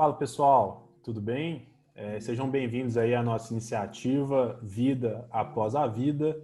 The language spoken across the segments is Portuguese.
Fala pessoal, tudo bem? Sejam bem-vindos aí à nossa iniciativa Vida Após a Vida.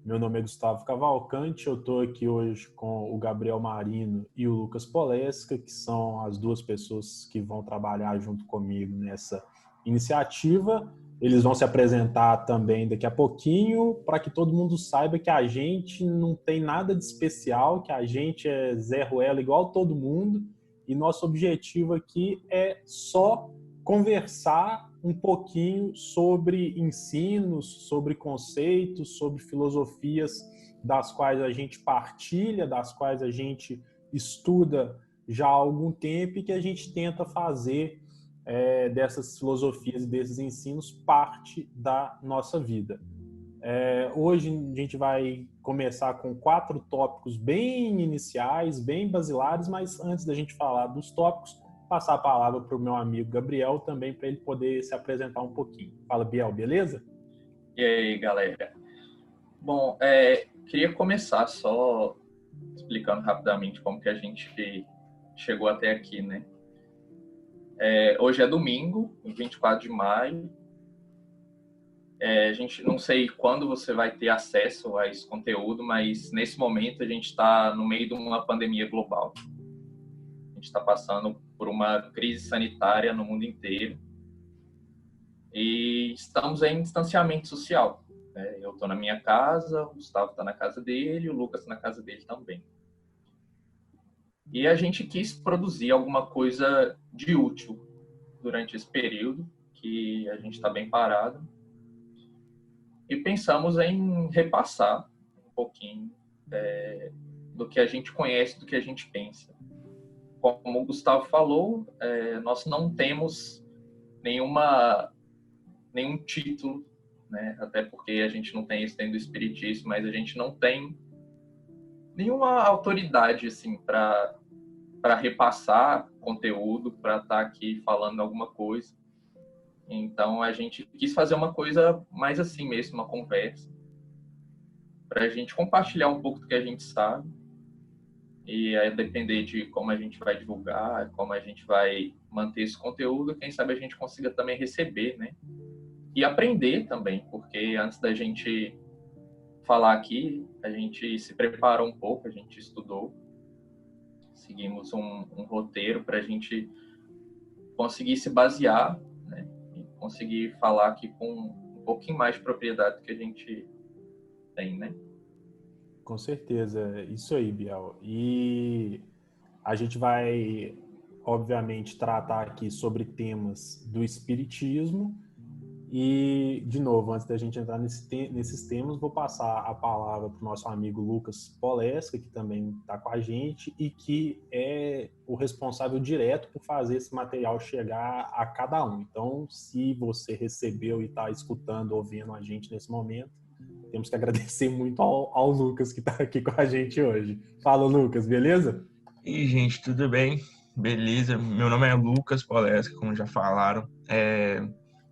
Meu nome é Gustavo Cavalcante, eu estou aqui hoje com o Gabriel Marino e o Lucas Polesca, que são as duas pessoas que vão trabalhar junto comigo nessa iniciativa. Eles vão se apresentar também daqui a pouquinho, para que todo mundo saiba que a gente não tem nada de especial, que a gente é Zé Ruela igual todo mundo, e nosso objetivo aqui é só conversar um pouquinho sobre ensinos, sobre conceitos, sobre filosofias das quais a gente partilha, das quais a gente estuda já há algum tempo e que a gente tenta fazer dessas filosofias e desses ensinos parte da nossa vida. Hoje a gente vai começar com 4 tópicos bem iniciais, bem basilares, mas antes da gente falar dos tópicos, passar a palavra para o meu amigo Gabriel também, para ele poder se apresentar um pouquinho. Fala, Biel, beleza? E aí, galera? Bom, queria começar só explicando rapidamente como que a gente chegou até aqui, né? Hoje é domingo, 24 de maio. A gente não sei quando você vai ter acesso a esse conteúdo, mas nesse momento a gente está no meio de uma pandemia global. A gente está passando por uma crise sanitária no mundo inteiro e estamos em distanciamento social. Eu estou na minha casa, o Gustavo está na casa dele, o Lucas está na casa dele também. E a gente quis produzir alguma coisa de útil durante esse período, que a gente está bem parado. E pensamos em repassar um pouquinho do que a gente conhece, do que a gente pensa. Como o Gustavo falou, nós não temos nenhum título, né? Até porque a gente não tem isso dentro do espiritismo, mas a gente não tem nenhuma autoridade assim para repassar conteúdo, para estar aqui falando alguma coisa. Então a gente quis fazer uma coisa mais assim mesmo, uma conversa, para a gente compartilhar um pouco do que a gente sabe. E aí depender de como a gente vai divulgar, como a gente vai manter esse conteúdo, quem sabe a gente consiga também receber, né? E aprender também, porque antes da gente falar aqui, a gente se preparou um pouco, a gente estudou, seguimos um roteiro para a gente conseguir se basear, né? E conseguir falar aqui com um pouquinho mais de propriedade do que a gente tem, né? Com certeza, isso aí, Biel. E a gente vai, obviamente, tratar aqui sobre temas do espiritismo. E, de novo, antes da gente entrar nesses temas, vou passar a palavra para o nosso amigo Lucas Polesca, que também está com a gente e que é o responsável direto por fazer esse material chegar a cada um. Então, se você recebeu e está escutando, ouvindo a gente nesse momento, temos que agradecer muito ao Lucas que está aqui com a gente hoje. Fala, Lucas, beleza? E gente, tudo bem? Beleza? Meu nome é Lucas Polesca, como já falaram.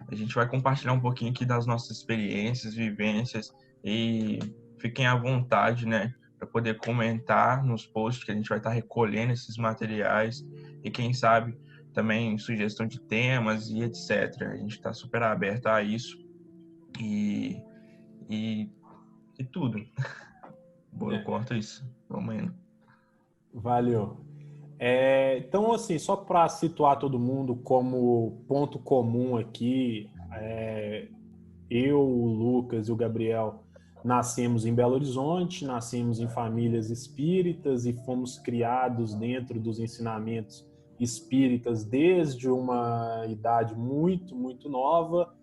A gente vai compartilhar um pouquinho aqui das nossas experiências, vivências e fiquem à vontade, né, para poder comentar nos posts que a gente vai estar recolhendo esses materiais e quem sabe também sugestão de temas e etc. A gente está super aberto a isso e tudo. Bom, eu corto isso. Vamos indo. Valeu. Então, assim, só para situar todo mundo como ponto comum aqui, eu, o Lucas e o Gabriel nascemos em Belo Horizonte, nascemos em famílias espíritas e fomos criados dentro dos ensinamentos espíritas desde uma idade muito, muito nova.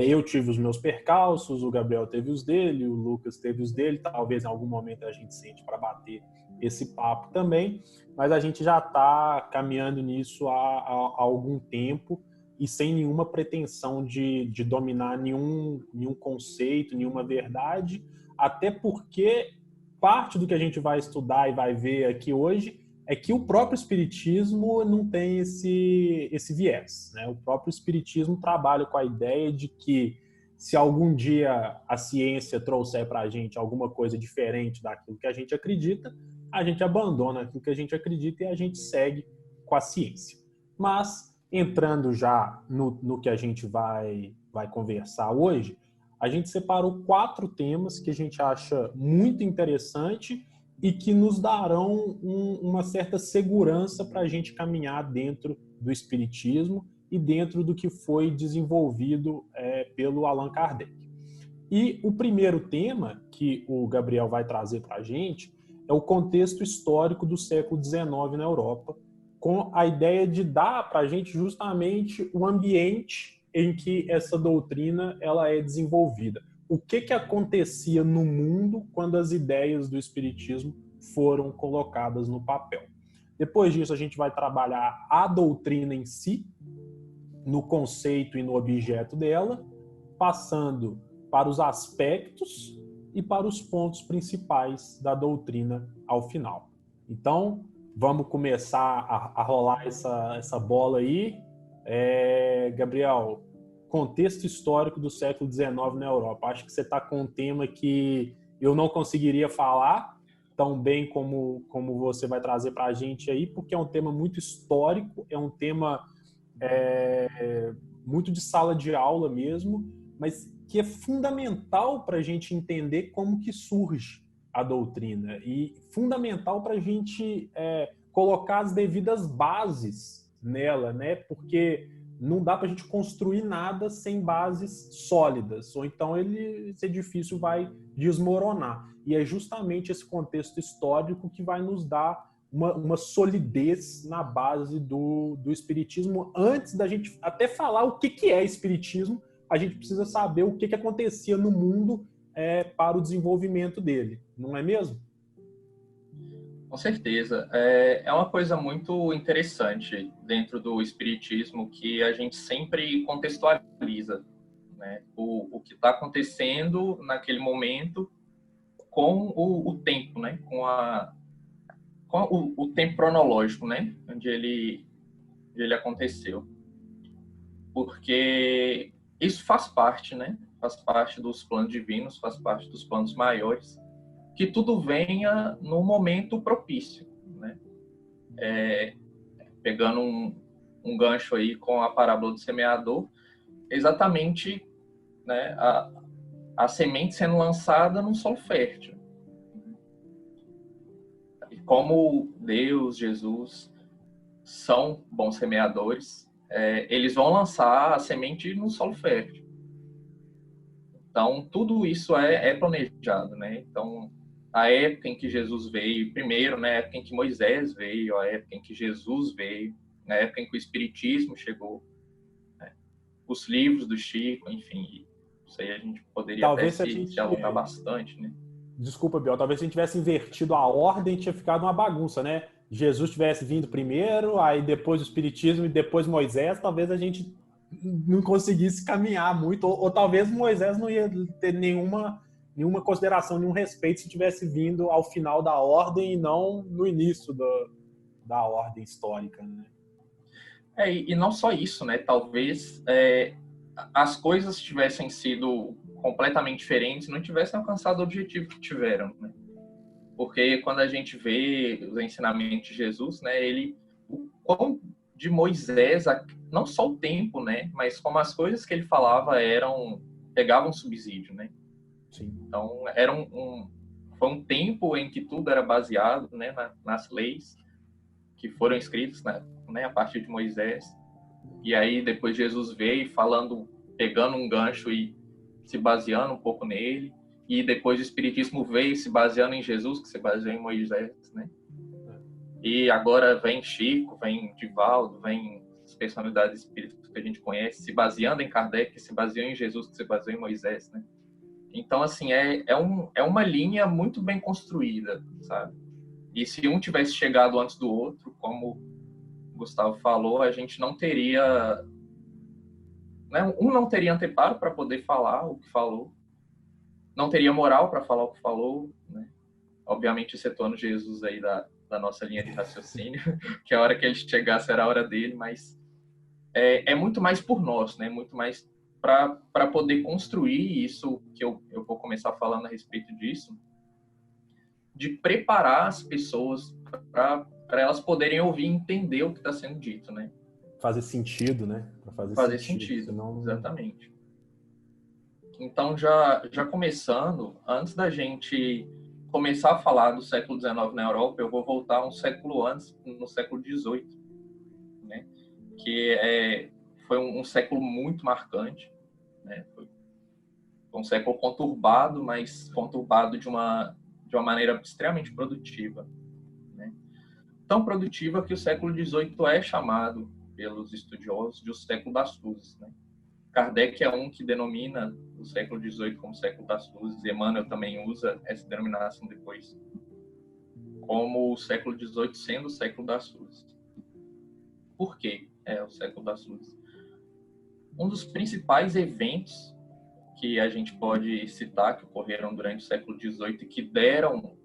Eu tive os meus percalços, o Gabriel teve os dele, o Lucas teve os dele. Talvez em algum momento a gente sente para bater esse papo também, mas a gente já está caminhando nisso há algum tempo e sem nenhuma pretensão de dominar nenhum conceito, nenhuma verdade, até porque parte do que a gente vai estudar e vai ver aqui hoje é que o próprio espiritismo não tem esse viés, né? O próprio espiritismo trabalha com a ideia de que se algum dia a ciência trouxer para a gente alguma coisa diferente daquilo que a gente acredita, a gente abandona aquilo que a gente acredita e a gente segue com a ciência. Mas Entrando já no que a gente vai conversar hoje, a gente separou 4 temas que a gente acha muito interessante e que nos darão uma certa segurança para a gente caminhar dentro do Espiritismo e dentro do que foi desenvolvido pelo Allan Kardec. E o primeiro tema que o Gabriel vai trazer para a gente é o contexto histórico do século XIX na Europa, com a ideia de dar para a gente justamente o ambiente em que essa doutrina ela é desenvolvida. O que acontecia no mundo quando as ideias do Espiritismo foram colocadas no papel. Depois disso, a gente vai trabalhar a doutrina em si, no conceito e no objeto dela, passando para os aspectos e para os pontos principais da doutrina ao final. Então, vamos começar a rolar essa bola aí. Gabriel, contexto histórico do século XIX na Europa. Acho que você está com um tema que eu não conseguiria falar tão bem como você vai trazer para a gente aí, porque é um tema muito histórico, é um tema muito de sala de aula mesmo, mas que é fundamental para a gente entender como que surge a doutrina e fundamental para a gente colocar as devidas bases nela, né? Porque não dá para a gente construir nada sem bases sólidas, ou então esse edifício vai desmoronar. E é justamente esse contexto histórico que vai nos dar uma solidez na base do Espiritismo. Antes da gente até falar o que é Espiritismo, a gente precisa saber o que acontecia no mundo para o desenvolvimento dele, não é mesmo? Com certeza. É uma coisa muito interessante dentro do Espiritismo que a gente sempre contextualiza, né? O que está acontecendo naquele momento com o tempo, né? Com o tempo cronológico, né? Onde ele aconteceu. Porque isso faz parte, né? Faz parte dos planos divinos, faz parte dos planos maiores, que tudo venha no momento propício, né? Pegando um gancho aí com a parábola do semeador, exatamente, né, a semente sendo lançada num solo fértil. E como Deus, Jesus, são bons semeadores, eles vão lançar a semente num solo fértil. Então, tudo isso é planejado, né? Então, a época em que Jesus veio, primeiro, né, a época em que Moisés veio, a época em que Jesus veio, na época em que o Espiritismo chegou, né? Os livros do Chico, enfim, isso aí a gente poderia Talvez até se alongar bastante, né? Desculpa, Biel, talvez se a gente tivesse invertido a ordem, tinha ficado uma bagunça, né? Jesus tivesse vindo primeiro, aí depois o Espiritismo e depois Moisés, talvez a gente não conseguisse caminhar muito, ou talvez Moisés não ia ter nenhuma consideração, nenhum respeito se tivesse vindo ao final da ordem e não no início da ordem histórica, né? E não só isso, né? Talvez as coisas tivessem sido completamente diferentes, não tivessem alcançado o objetivo que tiveram, né? Porque quando a gente vê os ensinamentos de Jesus, né, o quão de Moisés, não só o tempo, né, mas como as coisas que ele falava pegavam subsídio, né? Sim. Então, foi um tempo em que tudo era baseado, né, nas leis que foram escritas, né, a partir de Moisés. E aí depois Jesus veio pegando um gancho e se baseando um pouco nele. E depois o Espiritismo veio se baseando em Jesus, que se baseou em Moisés, né? E agora vem Chico, vem Divaldo, vem as personalidades espíritas que a gente conhece, se baseando em Kardec, que se baseou em Jesus, que se baseou em Moisés, né? Então, assim, é uma linha muito bem construída, sabe? E se um tivesse chegado antes do outro, como o Gustavo falou, a gente não teria... Né? Um não teria anteparo para poder falar o que falou, não teria moral para falar o que falou, né? Obviamente excetuando Jesus aí da nossa linha de raciocínio, que a hora que ele chegasse era a hora dele, mas é muito mais por nós, né? Muito mais para poder construir isso, que eu vou começar falando a respeito disso, de preparar as pessoas para elas poderem ouvir e entender o que está sendo dito, né? fazer sentido, né? Para fazer sentido, senão... exatamente. Então, já começando, antes da gente começar a falar do século XIX na Europa, eu vou voltar um século antes, no século XVIII, né? Que foi um século muito marcante, né? Foi um século conturbado, mas conturbado de uma maneira extremamente produtiva, né? Tão produtiva que o século XVIII é chamado pelos estudiosos de o século das luzes, né? Kardec é um que denomina o século XVIII como século das luzes. Emmanuel também usa essa denominação depois, como o século XVIII sendo o século das luzes. Por que é o século das luzes? Um dos principais eventos que a gente pode citar, que ocorreram durante o século XVIII e que deram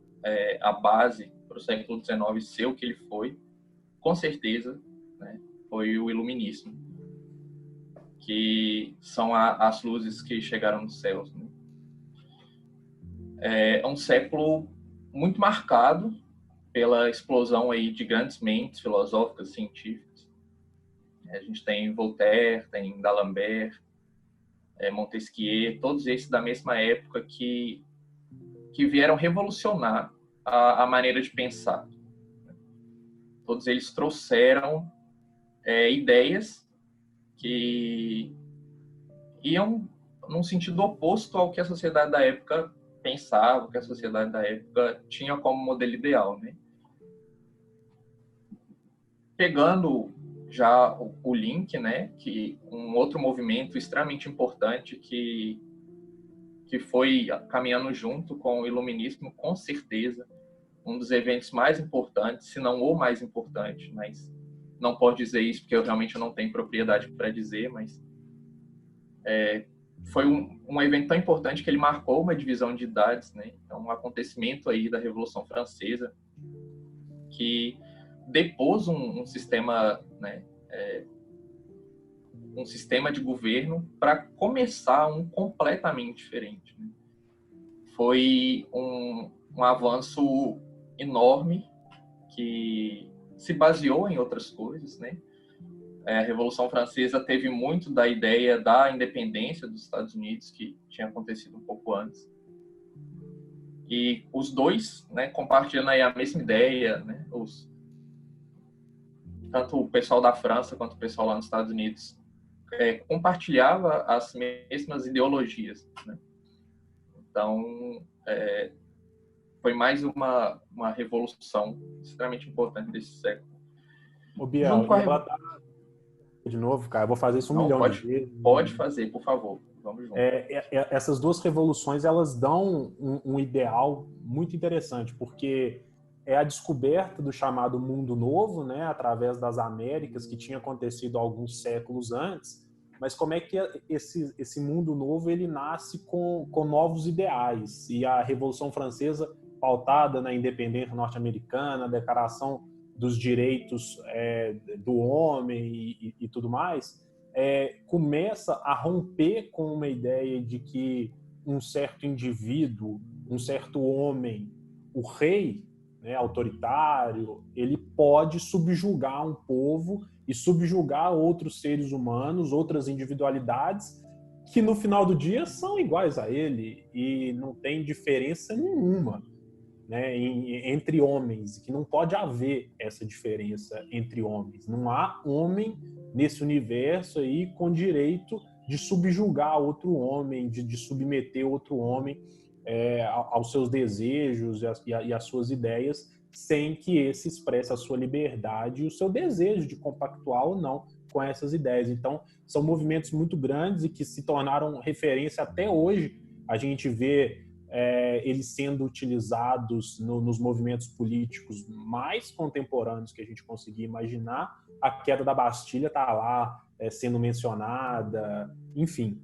a base para o século XIX ser o que ele foi, com certeza, né, foi o Iluminismo, que são as luzes que chegaram nos céus, né? É um século muito marcado pela explosão aí de grandes mentes filosóficas, científicas. A gente tem Voltaire, tem D'Alembert, Montesquieu, todos esses da mesma época que vieram revolucionar a maneira de pensar. Todos eles trouxeram ideias que iam num sentido oposto ao que a sociedade da época pensava, o que a sociedade da época tinha como modelo ideal, né? Pegando já o link, né, que um outro movimento extremamente importante que foi caminhando junto com o Iluminismo, com certeza, um dos eventos mais importantes, se não o mais importante, mas não posso dizer isso porque eu realmente não tenho propriedade para dizer, mas foi um evento tão importante que ele marcou uma divisão de idades, né? Então, um acontecimento aí da Revolução Francesa que depôs um sistema, né, um sistema de governo para começar um completamente diferente, né? Foi um avanço enorme que se baseou em outras coisas, né? A Revolução Francesa teve muito da ideia da independência dos Estados Unidos, que tinha acontecido um pouco antes. E os dois, né, compartilhando aí a mesma ideia, né? Tanto o pessoal da França quanto o pessoal lá nos Estados Unidos compartilhava as mesmas ideologias, né? Então, foi mais uma revolução extremamente importante desse século. Ô, Biel, Junto com a de novo, cara, eu vou fazer isso um Não, milhão de vezes. Pode fazer, por favor. Vamos junto. Essas duas revoluções, elas dão um ideal muito interessante, porque é a descoberta do chamado mundo novo, né, através das Américas, que tinha acontecido alguns séculos antes, mas como é que esse mundo novo ele nasce com novos ideais. E a Revolução Francesa, pautada na independência norte-americana, a declaração dos direitos do homem e tudo mais, começa a romper com uma ideia de que um certo indivíduo, um certo homem, o rei, né, autoritário, ele pode subjugar um povo e subjugar outros seres humanos, outras individualidades que no final do dia são iguais a ele e não tem diferença nenhuma, né, entre homens, que não pode haver essa diferença entre homens. Não há homem nesse universo aí com direito de subjugar outro homem, de submeter outro homem aos seus desejos e às suas ideias, sem que esse expresse a sua liberdade e o seu desejo de compactuar ou não com essas ideias. Então, são movimentos muito grandes e que se tornaram referência até hoje. A gente vê eles sendo utilizados nos movimentos políticos mais contemporâneos que a gente conseguia imaginar. A queda da Bastilha está lá sendo mencionada, enfim.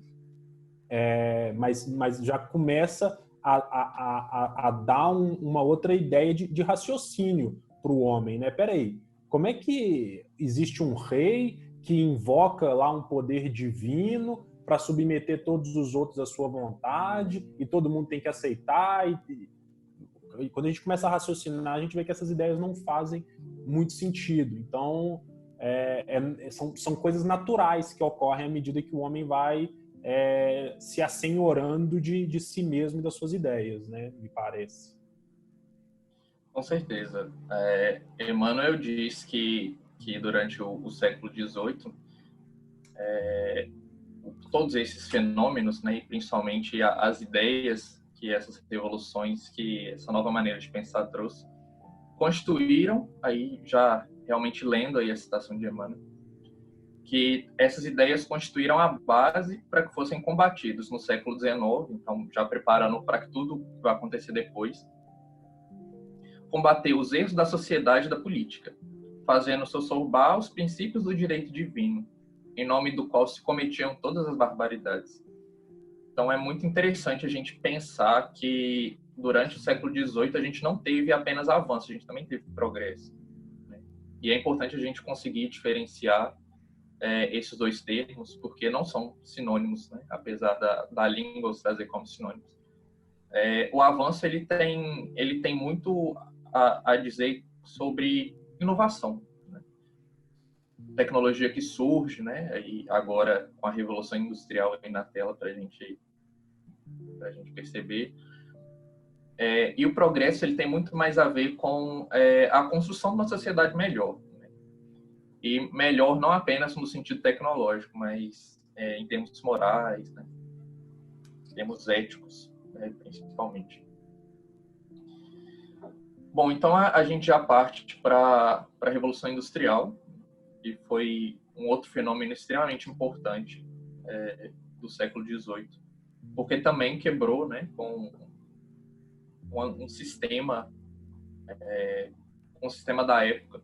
Mas já começa a dar uma outra ideia de raciocínio para o homem, né? Peraí, como é que existe um rei que invoca lá um poder divino para submeter todos os outros à sua vontade e todo mundo tem que aceitar? E quando a gente começa a raciocinar, a gente vê que essas ideias não fazem muito sentido. Então, são coisas naturais que ocorrem à medida que o homem vai se assenhorando de si mesmo e das suas ideias, né? Me parece. Com certeza. Emmanuel diz que durante o século XVIII, todos esses fenômenos, né, e principalmente as ideias que essas revoluções, que essa nova maneira de pensar trouxe, constituíram, aí já realmente lendo aí a citação de Emmanuel, que essas ideias constituíram a base para que fossem combatidos no século XIX, então já preparando para que tudo vai acontecer depois, combater os erros da sociedade e da política, fazendo sossorbar os princípios do direito divino, em nome do qual se cometiam todas as barbaridades. Então é muito interessante a gente pensar que durante o século XVIII a gente não teve apenas avanço, a gente também teve progresso, né? E é importante a gente conseguir diferenciar esses dois termos, porque não são sinônimos, né? Apesar da língua os trazer como sinônimos. O avanço ele tem muito a dizer sobre inovação, né? Tecnologia que surge, né? E agora com a revolução industrial aí na tela para a gente perceber. E o progresso ele tem muito mais a ver com a construção de uma sociedade melhor, né? E melhor não apenas no sentido tecnológico, mas em termos morais, né? Em termos éticos, né? Principalmente. Bom, então a gente já parte para a Revolução Industrial, que foi um outro fenômeno extremamente importante do século XVIII, porque também quebrou, né, com um sistema da época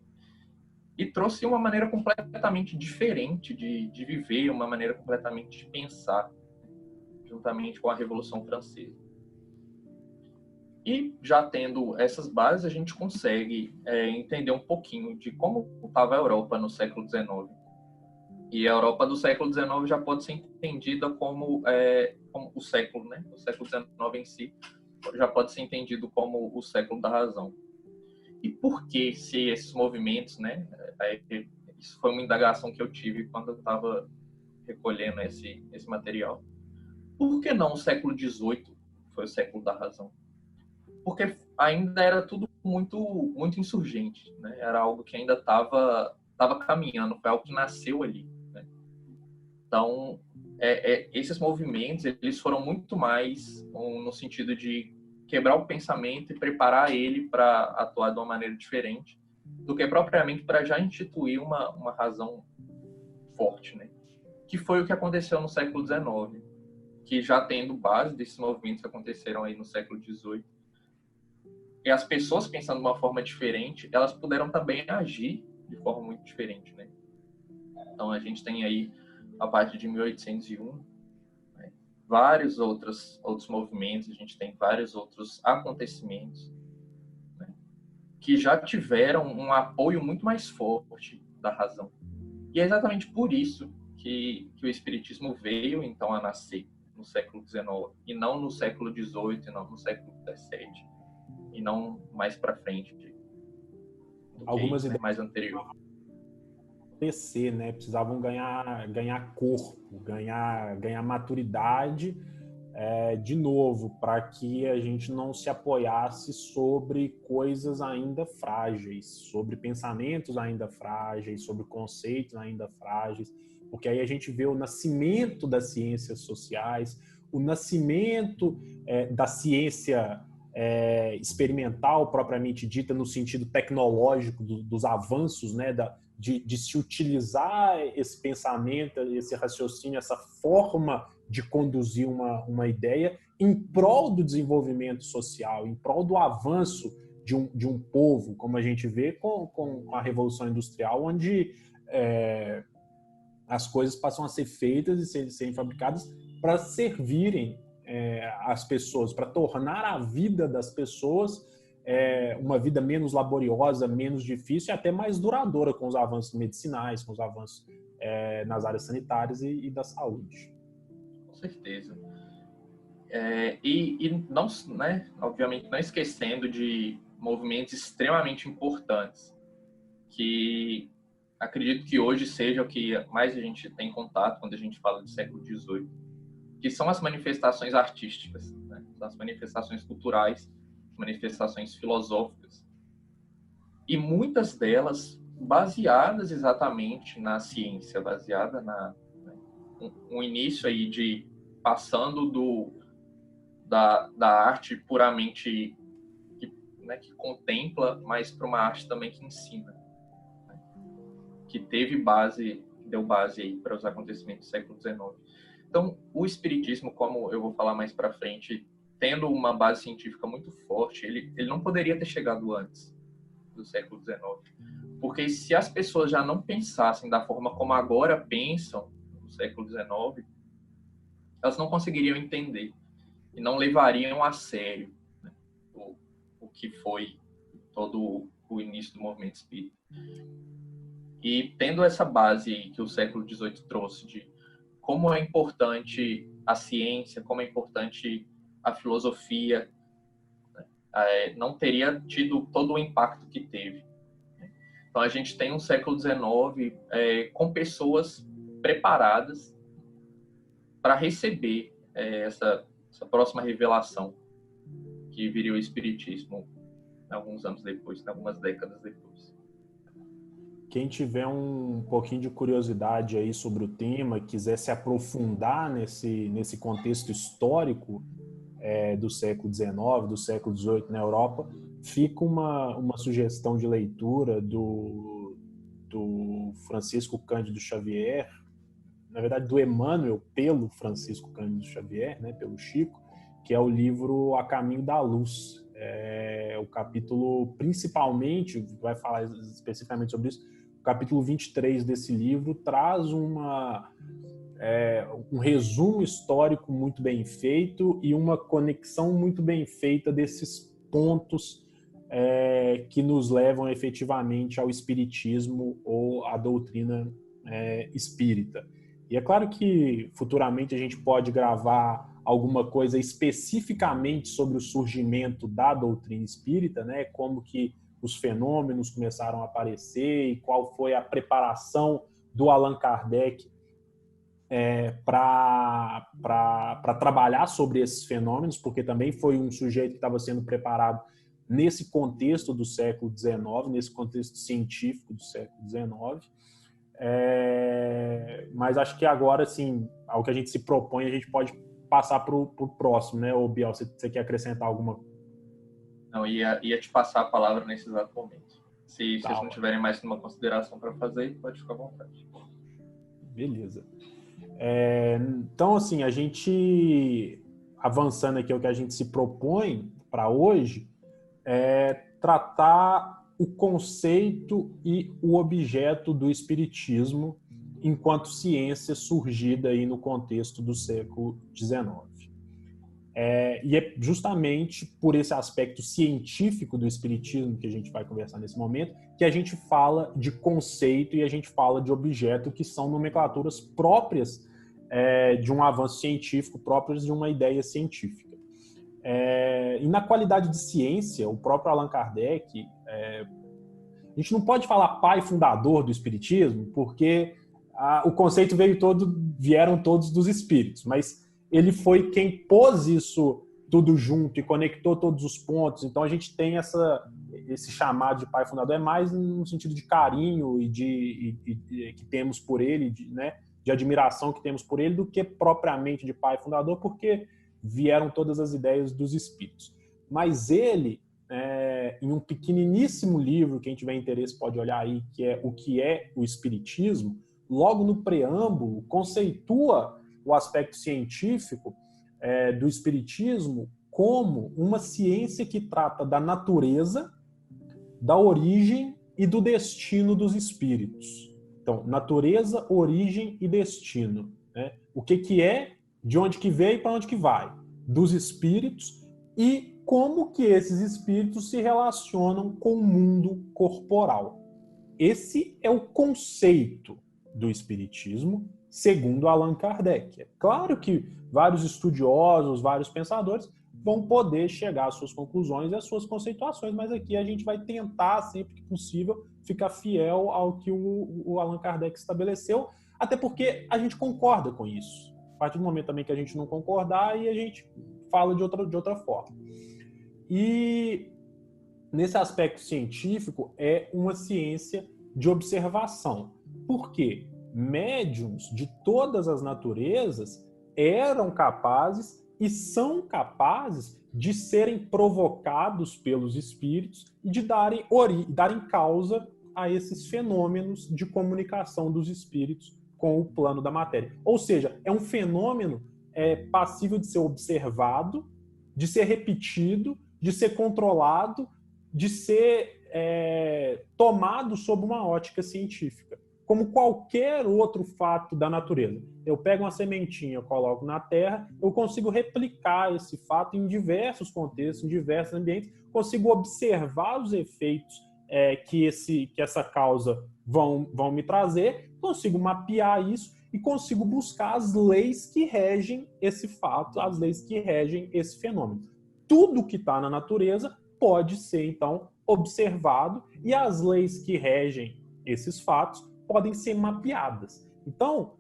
e trouxe uma maneira completamente diferente de viver, uma maneira completamente de pensar, juntamente com a Revolução Francesa. E já tendo essas bases, a gente consegue entender um pouquinho de como estava a Europa no século XIX. E a Europa do século XIX já pode ser entendida como o século, né? O século XIX em si já pode ser entendido como o século da razão. E por que se esses movimentos, né? Isso foi uma indagação que eu tive quando eu estava recolhendo esse material. Por que não o século XVIII foi o século da razão? Porque ainda era tudo muito, muito insurgente, né? Era algo que ainda estava caminhando, foi algo que nasceu ali, né? Então, esses movimentos eles foram muito mais no sentido de quebrar o pensamento e preparar ele para atuar de uma maneira diferente do que propriamente para já instituir uma razão forte, né? Que foi o que aconteceu no século XIX, que já tendo base desses movimentos que aconteceram aí no século XVIII, e as pessoas pensando de uma forma diferente, elas puderam também agir de forma muito diferente, né? Então a gente tem aí a partir de 1801, né, vários outros movimentos, a gente tem vários outros acontecimentos, né, que já tiveram um apoio muito mais forte da razão. E é exatamente por isso que o Espiritismo veio então a nascer no século XIX e não no século XVIII, e não no século XVII. E não mais para frente Algumas ideias mais anterior. Crescer, né? Precisavam ganhar corpo, ganhar maturidade de novo, para que a gente não se apoiasse sobre coisas ainda frágeis, sobre pensamentos ainda frágeis, sobre conceitos ainda frágeis, porque aí a gente vê o nascimento das ciências sociais, o nascimento da ciência experimental propriamente dita, no sentido tecnológico dos avanços, né, de se utilizar esse pensamento, esse raciocínio, essa forma de conduzir uma ideia em prol do desenvolvimento social, em prol do avanço de um povo, como a gente vê com a Revolução Industrial, onde as coisas passam a ser feitas e serem fabricadas para servirem as pessoas, para tornar a vida das pessoas uma vida menos laboriosa, menos difícil e até mais duradoura com os avanços medicinais, com os avanços nas áreas sanitárias e da saúde. Com certeza. E não, né, obviamente, não esquecendo de movimentos extremamente importantes que acredito que hoje seja o que mais a gente tem contato quando a gente fala do século XVIII, que são as manifestações artísticas, né? As manifestações culturais, manifestações filosóficas. E muitas delas baseadas exatamente na ciência, baseada um início aí de passando da arte puramente que contempla, mas para uma arte também que ensina, né? Que deu base aí para os acontecimentos do século XIX. Então, o espiritismo, como eu vou falar mais para frente, tendo uma base científica muito forte, ele não poderia ter chegado antes do século XIX. Porque se as pessoas já não pensassem da forma como agora pensam no século XIX, elas não conseguiriam entender e não levariam a sério, né, o que foi todo o início do movimento espírita. E tendo essa base aí que o século XVIII trouxe de como é importante a ciência, como é importante a filosofia, né, não teria tido todo o impacto que teve. Então, a gente tem um século XIX com pessoas preparadas para receber essa próxima revelação que viria o Espiritismo alguns anos depois, algumas décadas depois. Quem tiver um pouquinho de curiosidade aí sobre o tema, quiser se aprofundar nesse contexto histórico do século XIX, do século XVIII na Europa, fica uma sugestão de leitura do Francisco Cândido Xavier, na verdade do Emmanuel pelo Francisco Cândido Xavier, né, pelo Chico, que é o livro A Caminho da Luz. O capítulo, principalmente, vai falar especificamente sobre isso, o capítulo 23 desse livro traz um resumo histórico muito bem feito e uma conexão muito bem feita desses pontos que nos levam efetivamente ao espiritismo ou à doutrina espírita. E é claro que futuramente a gente pode gravar alguma coisa especificamente sobre o surgimento da doutrina espírita, né? Como que os fenômenos começaram a aparecer e qual foi a preparação do Allan Kardec para trabalhar sobre esses fenômenos, porque também foi um sujeito que estava sendo preparado nesse contexto do século XIX, nesse contexto científico do século XIX. Mas acho que agora, assim, ao que a gente se propõe, a gente pode passar para o próximo, né? Ô, Biel, você quer acrescentar alguma coisa? Não, ia te passar a palavra nesse exato momento. Se vocês não tiverem mais nenhuma consideração para fazer, pode ficar à vontade. Beleza. Então, assim, a gente, avançando aqui, o que a gente se propõe para hoje é tratar o conceito e o objeto do espiritismo enquanto ciência surgida aí no contexto do século XIX. E é justamente por esse aspecto científico do espiritismo que a gente vai conversar nesse momento que a gente fala de conceito e a gente fala de objeto, que são nomenclaturas próprias de um avanço científico, próprias de uma ideia científica. E na qualidade de ciência, o próprio Allan Kardec, a gente não pode falar pai fundador do espiritismo, porque o conceito vieram todos dos espíritos, mas ele foi quem pôs isso tudo junto e conectou todos os pontos. Então a gente tem esse chamado de pai fundador, é mais no sentido de carinho e que temos por ele, de admiração que temos por ele, do que propriamente de pai fundador, porque vieram todas as ideias dos espíritos. Mas ele, em um pequeniníssimo livro, quem tiver interesse pode olhar aí, que é O que é o Espiritismo, logo no preâmbulo, conceitua o aspecto científico do espiritismo como uma ciência que trata da natureza, da origem e do destino dos espíritos. Então, natureza, origem e destino, né? O que é, de onde que veio e para onde que vai, dos espíritos, e como que esses espíritos se relacionam com o mundo corporal. Esse é o conceito do espiritismo, segundo Allan Kardec. É claro que vários estudiosos, vários pensadores vão poder chegar às suas conclusões e às suas conceituações, mas aqui a gente vai tentar, sempre que possível, ficar fiel ao que o Allan Kardec estabeleceu, até porque a gente concorda com isso. A partir do momento também que a gente não concordar, aí a gente fala de outra forma. E nesse aspecto científico, é uma ciência de observação. Por quê? Médiuns de todas as naturezas eram capazes e são capazes de serem provocados pelos espíritos e de darem causa a esses fenômenos de comunicação dos espíritos com o plano da matéria. Ou seja, é um fenômeno passível de ser observado, de ser repetido, de ser controlado, de ser tomado sob uma ótica científica, como qualquer outro fato da natureza. Eu pego uma sementinha, coloco na terra, eu consigo replicar esse fato em diversos contextos, em diversos ambientes, consigo observar os efeitos que essa causa vão me trazer, consigo mapear isso e consigo buscar as leis que regem esse fato, as leis que regem esse fenômeno. Tudo que está na natureza pode ser, então, observado e as leis que regem esses fatos podem ser mapeadas. Então,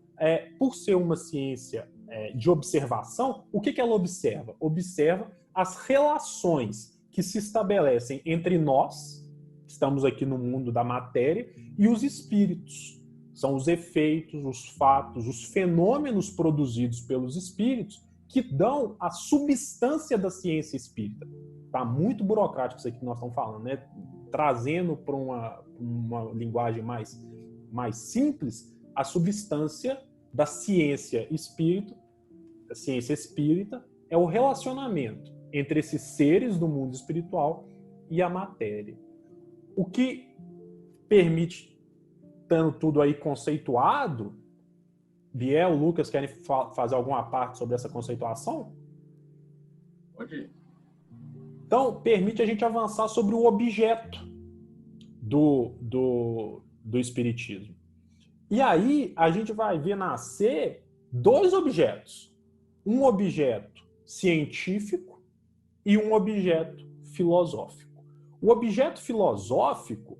por ser uma ciência de observação, o que ela observa? Observa as relações que se estabelecem entre nós, que estamos aqui no mundo da matéria, e os espíritos. São os efeitos, os fatos, os fenômenos produzidos pelos espíritos que dão a substância da ciência espírita. Está muito burocrático isso aqui que nós estamos falando, né? Trazendo para uma linguagem mais simples, a substância da ciência espírita é o relacionamento entre esses seres do mundo espiritual e a matéria. O que permite, estando tudo aí conceituado, Biel, Lucas, querem fazer alguma parte sobre essa conceituação? Pode ir. Então, permite a gente avançar sobre o objeto do espiritismo. E aí, a gente vai ver nascer dois objetos. Um objeto científico e um objeto filosófico. O objeto filosófico,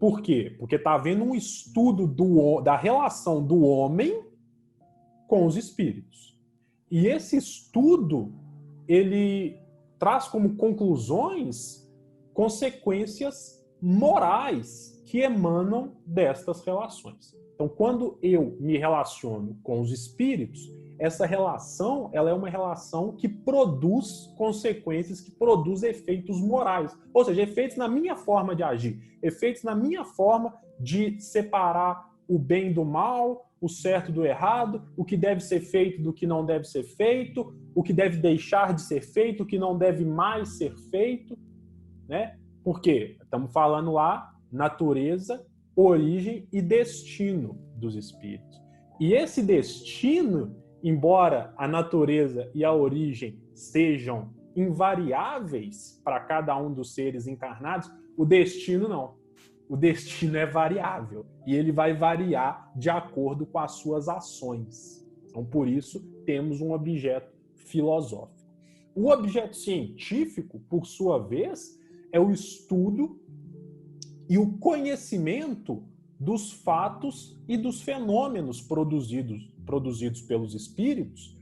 por quê? Porque está havendo um estudo da relação do homem com os espíritos. E esse estudo, ele traz como conclusões consequências morais que emanam destas relações. Então, quando eu me relaciono com os espíritos, essa relação ela é uma relação que produz consequências, que produz efeitos morais. Ou seja, efeitos na minha forma de agir, efeitos na minha forma de separar o bem do mal, o certo do errado, o que deve ser feito do que não deve ser feito, o que deve deixar de ser feito, o que não deve mais ser feito, né? Por quê? Estamos falando lá natureza, origem e destino dos espíritos. E esse destino, embora a natureza e a origem sejam invariáveis para cada um dos seres encarnados, o destino não. O destino é variável e ele vai variar de acordo com as suas ações. Então, por isso, temos um objeto filosófico. O objeto científico, por sua vez, é o estudo e o conhecimento dos fatos e dos fenômenos produzidos pelos espíritos.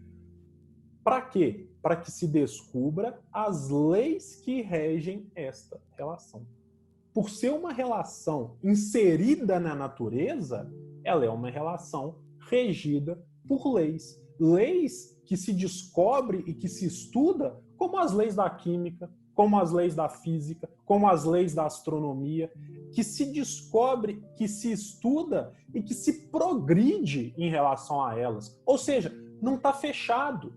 Para quê? Para que se descubra as leis que regem esta relação. Por ser uma relação inserida na natureza, ela é uma relação regida por leis. Leis que se descobre e que se estuda como as leis da química, como as leis da física, como as leis da astronomia, que se descobre, que se estuda e que se progride em relação a elas. Ou seja, não está fechado.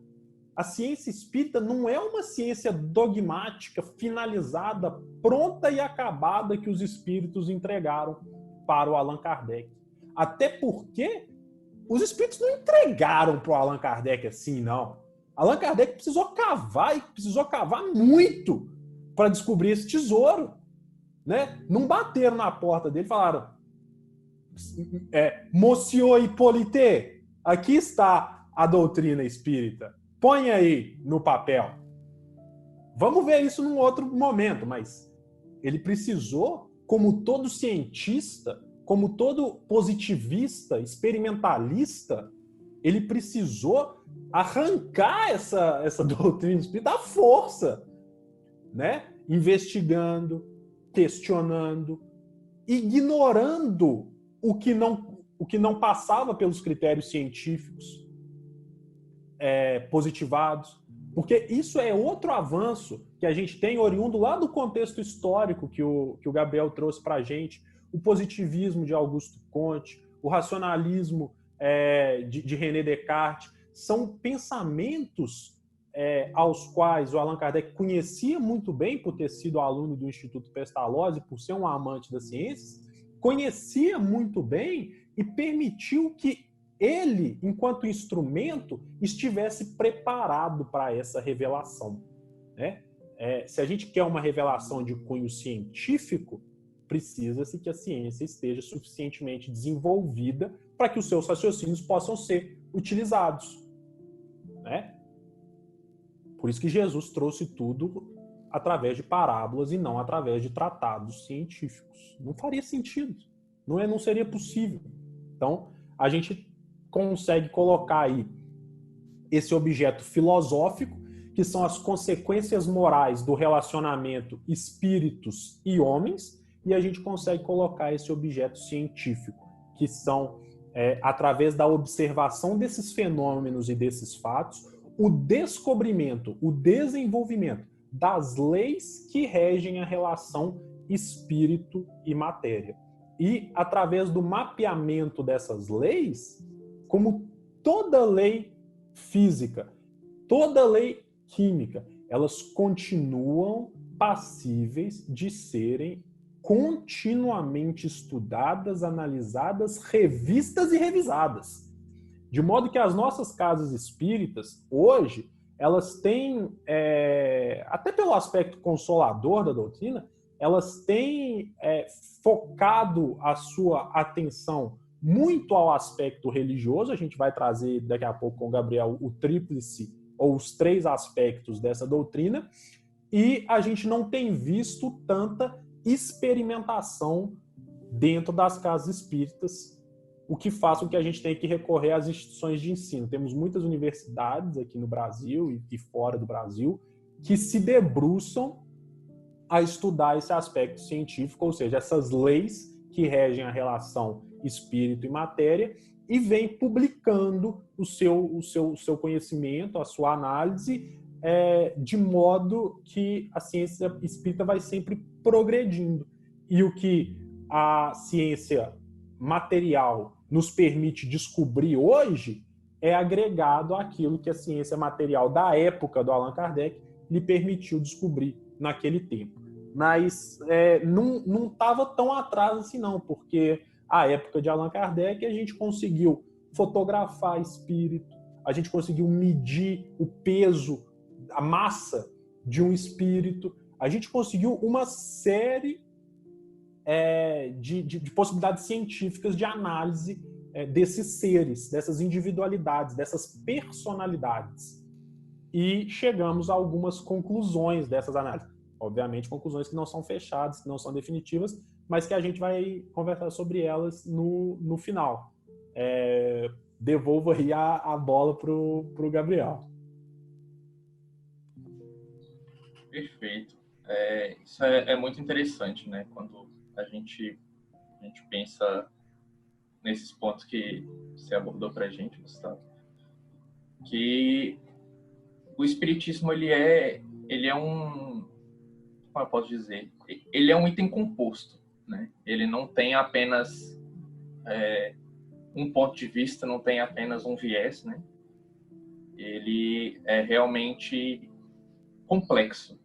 A ciência espírita não é uma ciência dogmática, finalizada, pronta e acabada que os espíritos entregaram para o Allan Kardec. Até porque os espíritos não entregaram para o Allan Kardec assim, não. Allan Kardec precisou cavar muito para descobrir esse tesouro, né? Não bateram na porta dele e falaram: Monsieur Hippolyte, aqui está a doutrina espírita. Põe aí no papel. Vamos ver isso num outro momento, mas ele precisou como todo cientista, como todo positivista, experimentalista, ele precisou arrancar essa doutrina espírita à força, né? Investigando, questionando, ignorando o que não passava pelos critérios científicos positivados. Porque isso é outro avanço que a gente tem oriundo lá do contexto histórico que o Gabriel trouxe para a gente. O positivismo de Augusto Comte, o racionalismo de René Descartes, são pensamentos aos quais o Allan Kardec conhecia muito bem, por ter sido aluno do Instituto Pestalozzi, por ser um amante das ciências, conhecia muito bem e permitiu que ele, enquanto instrumento, estivesse preparado para essa revelação, né? Se a gente quer uma revelação de cunho científico, precisa-se que a ciência esteja suficientemente desenvolvida para que os seus raciocínios possam ser utilizados, né? Por isso que Jesus trouxe tudo através de parábolas e não através de tratados científicos. Não faria sentido. Não seria possível. Então, a gente consegue colocar aí esse objeto filosófico, que são as consequências morais do relacionamento espíritos e homens, e a gente consegue colocar esse objeto científico, que são, através da observação desses fenômenos e desses fatos, o descobrimento, o desenvolvimento das leis que regem a relação espírito e matéria. E, através do mapeamento dessas leis, como toda lei física, toda lei química, elas continuam passíveis de serem continuamente estudadas, analisadas, revistas e revisadas. De modo que as nossas casas espíritas, hoje, elas têm, até pelo aspecto consolador da doutrina, elas têm focado a sua atenção muito ao aspecto religioso. A gente vai trazer daqui a pouco com o Gabriel o tríplice, ou os 3 aspectos dessa doutrina, e a gente não tem visto tanta experimentação dentro das casas espíritas, o que faz com que a gente tenha que recorrer às instituições de ensino. Temos muitas universidades aqui no Brasil e fora do Brasil que se debruçam a estudar esse aspecto científico, ou seja, essas leis que regem a relação espírito e matéria, e vem publicando o seu conhecimento, a sua análise, de modo que a ciência espírita vai sempre progredindo. E o que a ciência material nos permite descobrir hoje é agregado àquilo que a ciência material da época do Allan Kardec lhe permitiu descobrir naquele tempo. Mas não estava tão atrás assim não, porque a época de Allan Kardec a gente conseguiu fotografar espírito, a gente conseguiu medir o peso, a massa de um espírito, a gente conseguiu uma série de possibilidades científicas de análise desses seres, dessas individualidades, dessas personalidades. E chegamos a algumas conclusões dessas análises. Obviamente, conclusões que não são fechadas, que não são definitivas, mas que a gente vai conversar sobre elas no final. Devolvo aí a bola para o Gabriel. Perfeito. Isso é muito interessante, né? Quando a gente pensa nesses pontos que você abordou para a gente, Gustavo, que o espiritismo ele é um, como eu posso dizer, ele é um item composto, né? Ele não tem apenas um ponto de vista, não tem apenas um viés, né? Ele é realmente complexo.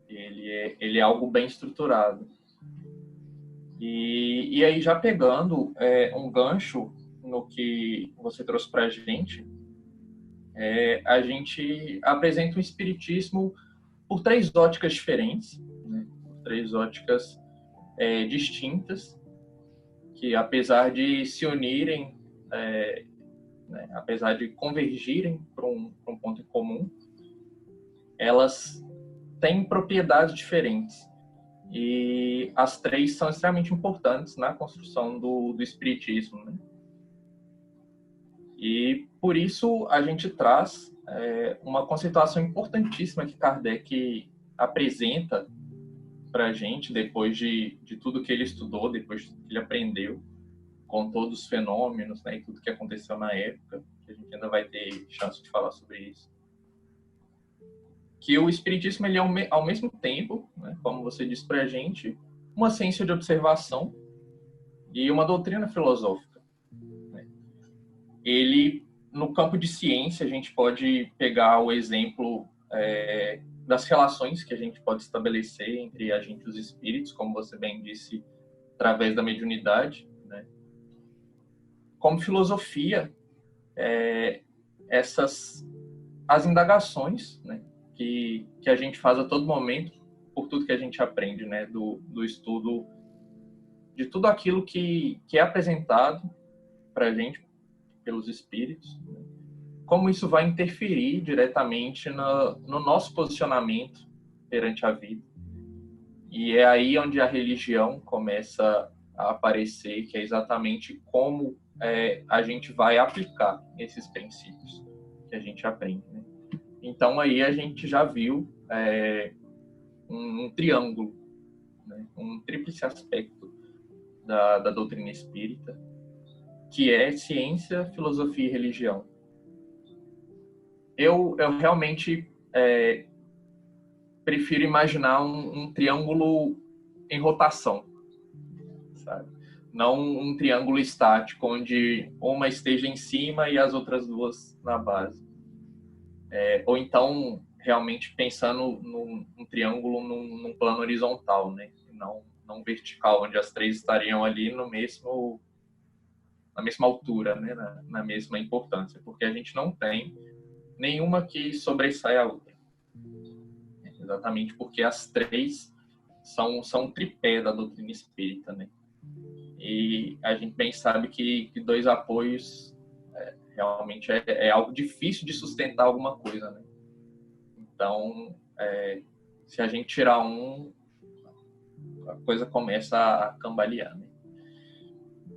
Ele é algo bem estruturado. E aí, já pegando um gancho no que você trouxe para a gente apresenta um espiritismo por 3 óticas diferentes, né? Por 3 óticas distintas, que apesar de se unirem, né, apesar de convergirem para um ponto em comum, elas têm propriedades diferentes. E as três são extremamente importantes na construção do espiritismo, né? E por isso a gente traz uma conceituação importantíssima que Kardec apresenta para a gente depois de tudo que ele estudou, depois que ele aprendeu com todos os fenômenos, né, e tudo que aconteceu na época, que a gente ainda vai ter chance de falar sobre isso. Que o espiritismo ele é ao mesmo tempo, né, como você disse para a gente, uma ciência de observação e uma doutrina filosófica, né? Ele, no campo de ciência, a gente pode pegar o exemplo das relações que a gente pode estabelecer entre a gente e os espíritos, como você bem disse, através da mediunidade, né? Como filosofia, as indagações, né, que a gente faz a todo momento, por tudo que a gente aprende, né, do estudo de tudo aquilo que é apresentado para a gente pelos espíritos, né? Como isso vai interferir diretamente no nosso posicionamento perante a vida. E é aí onde a religião começa a aparecer, que é exatamente como a gente vai aplicar esses princípios que a gente aprende, né? Então aí a gente já viu um triângulo, né? Um tríplice aspecto da doutrina espírita, que é ciência, filosofia e religião. Eu realmente prefiro imaginar um triângulo em rotação, sabe? Não um triângulo estático, onde uma esteja em cima e as outras duas na base. Ou então, realmente pensando num triângulo num plano horizontal, né? Não vertical, onde as três estariam ali na mesma altura, né? Na mesma importância, porque a gente não tem nenhuma que sobressai a outra. Exatamente porque as três são um tripé da doutrina espírita, né? E a gente bem sabe que dois apoios realmente é algo difícil de sustentar alguma coisa, né? Então, se a gente tirar um, a coisa começa a cambalear, né?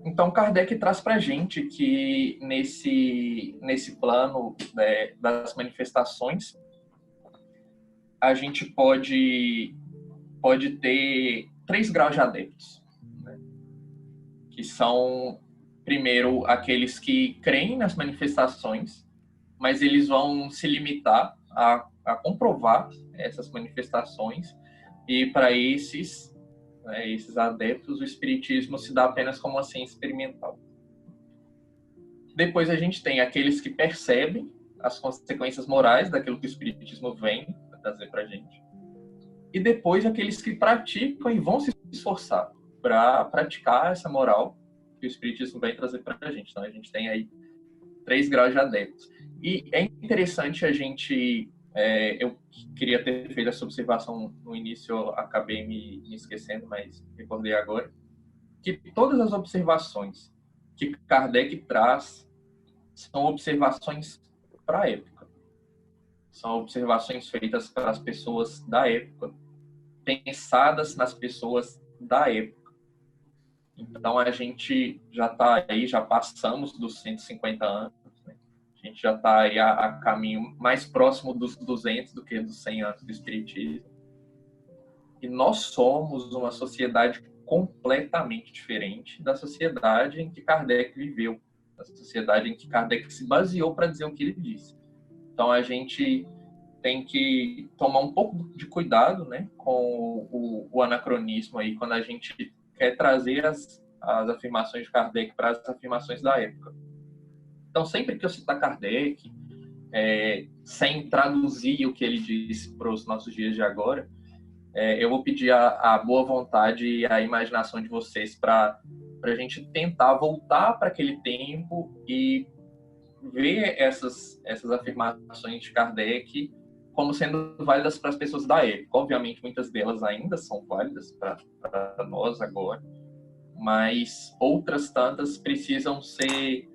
Então, Kardec traz para a gente que nesse plano, né, das manifestações, a gente pode ter 3 graus de adeptos, né? Que são, primeiro, aqueles que creem nas manifestações, mas eles vão se limitar a comprovar essas manifestações, e para esses adeptos, o espiritismo se dá apenas como uma ciência experimental. Depois a gente tem aqueles que percebem as consequências morais daquilo que o espiritismo vem trazer para a gente. E depois aqueles que praticam e vão se esforçar para praticar essa moral que o espiritismo vem trazer para a gente. Então a gente tem aí 3 graus de adeptos. E é interessante a gente... eu queria ter feito essa observação no início, eu acabei me esquecendo, mas recordei agora, que todas as observações que Kardec traz são observações para a época. São observações feitas para as pessoas da época, pensadas nas pessoas da época. Então a gente já está aí, já passamos dos 150 anos, né? A gente já está aí a caminho mais próximo dos 200 do que dos 100 anos do espiritismo. E nós somos uma sociedade completamente diferente da sociedade em que Kardec viveu, da sociedade em que Kardec se baseou para dizer o que ele disse. Então a gente tem que tomar um pouco de cuidado, né, com o anacronismo aí, quando a gente quer trazer as afirmações de Kardec para as afirmações da época. Então, sempre que eu citar Kardec, sem traduzir o que ele disse para os nossos dias de agora, eu vou pedir a boa vontade e a imaginação de vocês para a gente tentar voltar para aquele tempo e ver essas afirmações de Kardec como sendo válidas para as pessoas da época. Obviamente, muitas delas ainda são válidas para nós agora, mas outras tantas precisam ser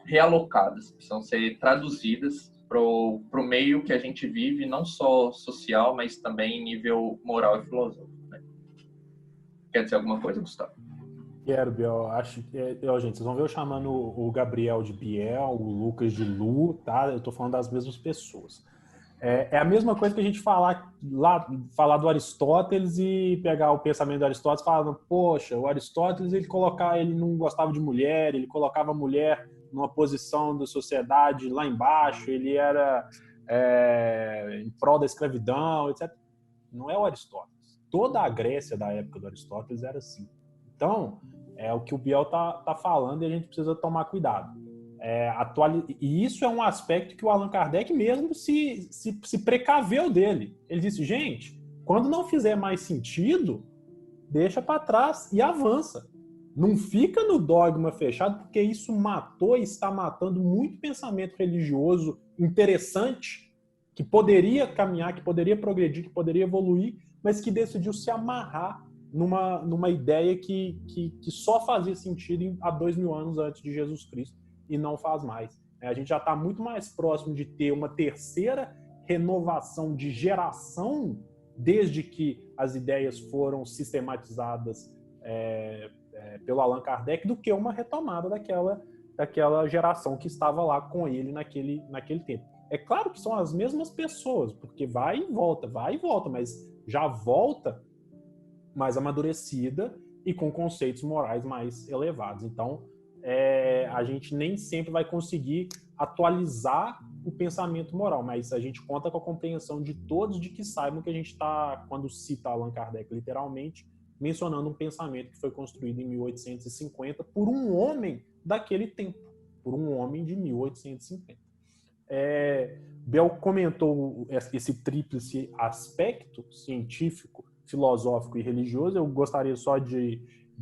realocadas, precisam ser traduzidas para o meio que a gente vive, não só social, mas também em nível moral e filosófico. Quer dizer alguma coisa, Gustavo? Quero, Biel. Acho que, gente, vocês vão ver eu chamando o Gabriel de Biel, o Lucas de Lu, tá? Eu tô falando das mesmas pessoas. É a mesma coisa que a gente falar do Aristóteles e pegar o pensamento do Aristóteles falando, poxa, o Aristóteles ele não gostava de mulher, ele colocava a mulher numa posição da sociedade lá embaixo, ele era em prol da escravidão, etc. Não é o Aristóteles. Toda a Grécia da época do Aristóteles era assim. Então, é o que o Biel tá falando e a gente precisa tomar cuidado. E isso é um aspecto que o Allan Kardec mesmo se precaveu dele. Ele disse, gente, quando não fizer mais sentido, deixa para trás e avança. Não fica no dogma fechado, porque isso matou e está matando muito pensamento religioso interessante, que poderia caminhar, que poderia progredir, que poderia evoluir, mas que decidiu se amarrar numa ideia que só fazia sentido há 2000 anos antes de Jesus Cristo. E não faz mais. A gente já está muito mais próximo de ter uma terceira renovação de geração desde que as ideias foram sistematizadas pelo Allan Kardec do que uma retomada daquela geração que estava lá com ele naquele tempo. É claro que são as mesmas pessoas, porque vai e volta, mas já volta mais amadurecida e com conceitos morais mais elevados. Então, a gente nem sempre vai conseguir atualizar o pensamento moral, mas a gente conta com a compreensão de todos de que saibam que a gente está, quando cita Allan Kardec literalmente, mencionando um pensamento que foi construído em 1850 por um homem daquele tempo, por um homem de 1850. Bel comentou esse tríplice aspecto científico, filosófico e religioso. Eu gostaria só de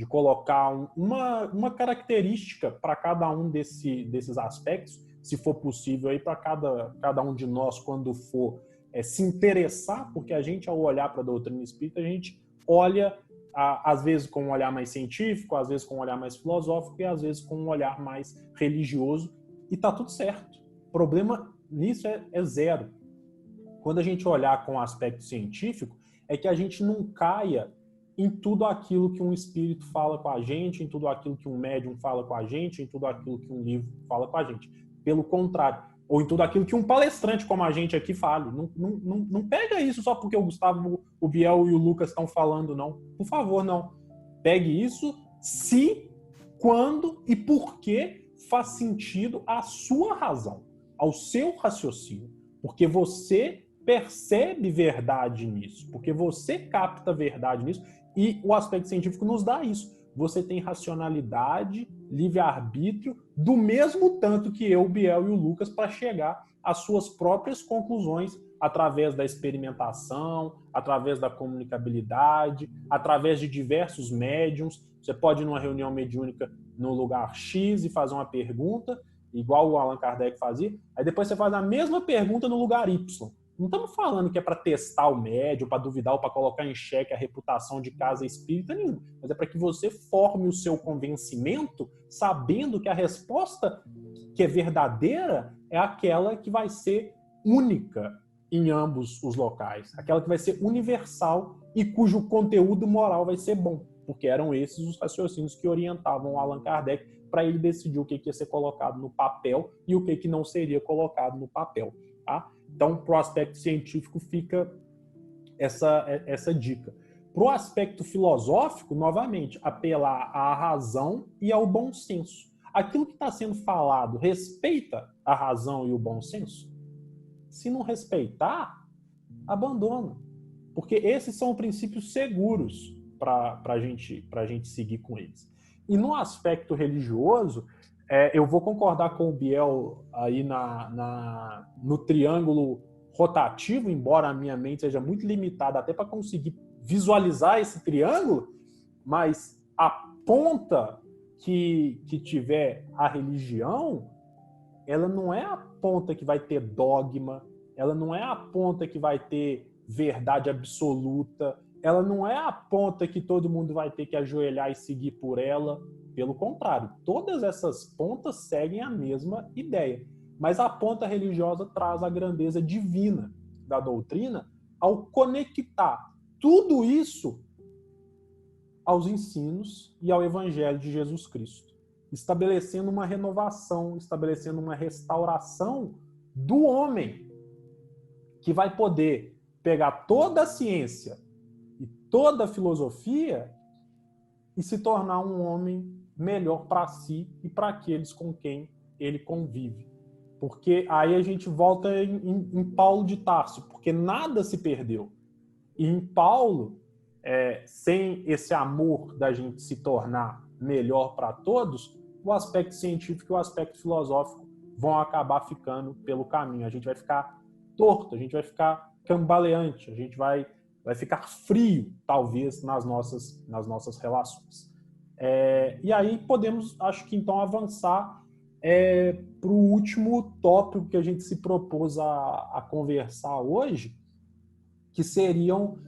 colocar uma característica para cada um desses aspectos, se for possível, para cada um de nós, quando for se interessar, porque a gente, ao olhar para a doutrina espírita, a gente olha, às vezes, com um olhar mais científico, às vezes com um olhar mais filosófico e, às vezes, com um olhar mais religioso, e está tudo certo. O problema nisso é zero. Quando a gente olhar com o aspecto científico, é que a gente não caia em tudo aquilo que um espírito fala com a gente, em tudo aquilo que um médium fala com a gente, em tudo aquilo que um livro fala com a gente. Pelo contrário, ou em tudo aquilo que um palestrante como a gente aqui fale. Não pega isso só porque o Gustavo, o Biel e o Lucas estão falando, não. Por favor, não. Pegue isso se, quando e por que faz sentido à sua razão, ao seu raciocínio. Porque você percebe verdade nisso, porque você capta verdade nisso. E o aspecto científico nos dá isso. Você tem racionalidade, livre-arbítrio, do mesmo tanto que eu, o Biel e o Lucas, para chegar às suas próprias conclusões através da experimentação, através da comunicabilidade, através de diversos médiums. Você pode ir numa reunião mediúnica no lugar X e fazer uma pergunta, igual o Allan Kardec fazia, aí depois você faz a mesma pergunta no lugar Y. Não estamos falando que é para testar o médium, para duvidar ou para colocar em xeque a reputação de casa espírita nenhuma, mas é para que você forme o seu convencimento sabendo que a resposta que é verdadeira é aquela que vai ser única em ambos os locais, aquela que vai ser universal e cujo conteúdo moral vai ser bom, porque eram esses os raciocínios que orientavam o Allan Kardec para ele decidir o que ia ser colocado no papel e o que não seria colocado no papel, tá? Então, para o aspecto científico fica essa dica. Para o aspecto filosófico, novamente, apelar à razão e ao bom senso. Aquilo que está sendo falado respeita a razão e o bom senso? Se não respeitar, abandona. Porque esses são princípios seguros para a gente seguir com eles. E no aspecto religioso, eu vou concordar com o Biel aí no triângulo rotativo, embora a minha mente seja muito limitada até para conseguir visualizar esse triângulo, mas a ponta que tiver a religião, ela não é a ponta que vai ter dogma, ela não é a ponta que vai ter verdade absoluta, ela não é a ponta que todo mundo vai ter que ajoelhar e seguir por ela. Pelo contrário, todas essas pontas seguem a mesma ideia. Mas a ponta religiosa traz a grandeza divina da doutrina ao conectar tudo isso aos ensinos e ao Evangelho de Jesus Cristo, estabelecendo uma renovação, estabelecendo uma restauração do homem, que vai poder pegar toda a ciência e toda a filosofia e se tornar um homem melhor para si e para aqueles com quem ele convive. Porque aí a gente volta em Paulo de Tarso, porque nada se perdeu. E em Paulo, sem esse amor da gente se tornar melhor para todos, o aspecto científico e o aspecto filosófico vão acabar ficando pelo caminho. A gente vai ficar torto, a gente vai ficar cambaleante, a gente vai ficar frio, talvez, nas nossas relações. E aí podemos, acho que então, avançar para o último tópico que a gente se propôs a conversar hoje, que seriam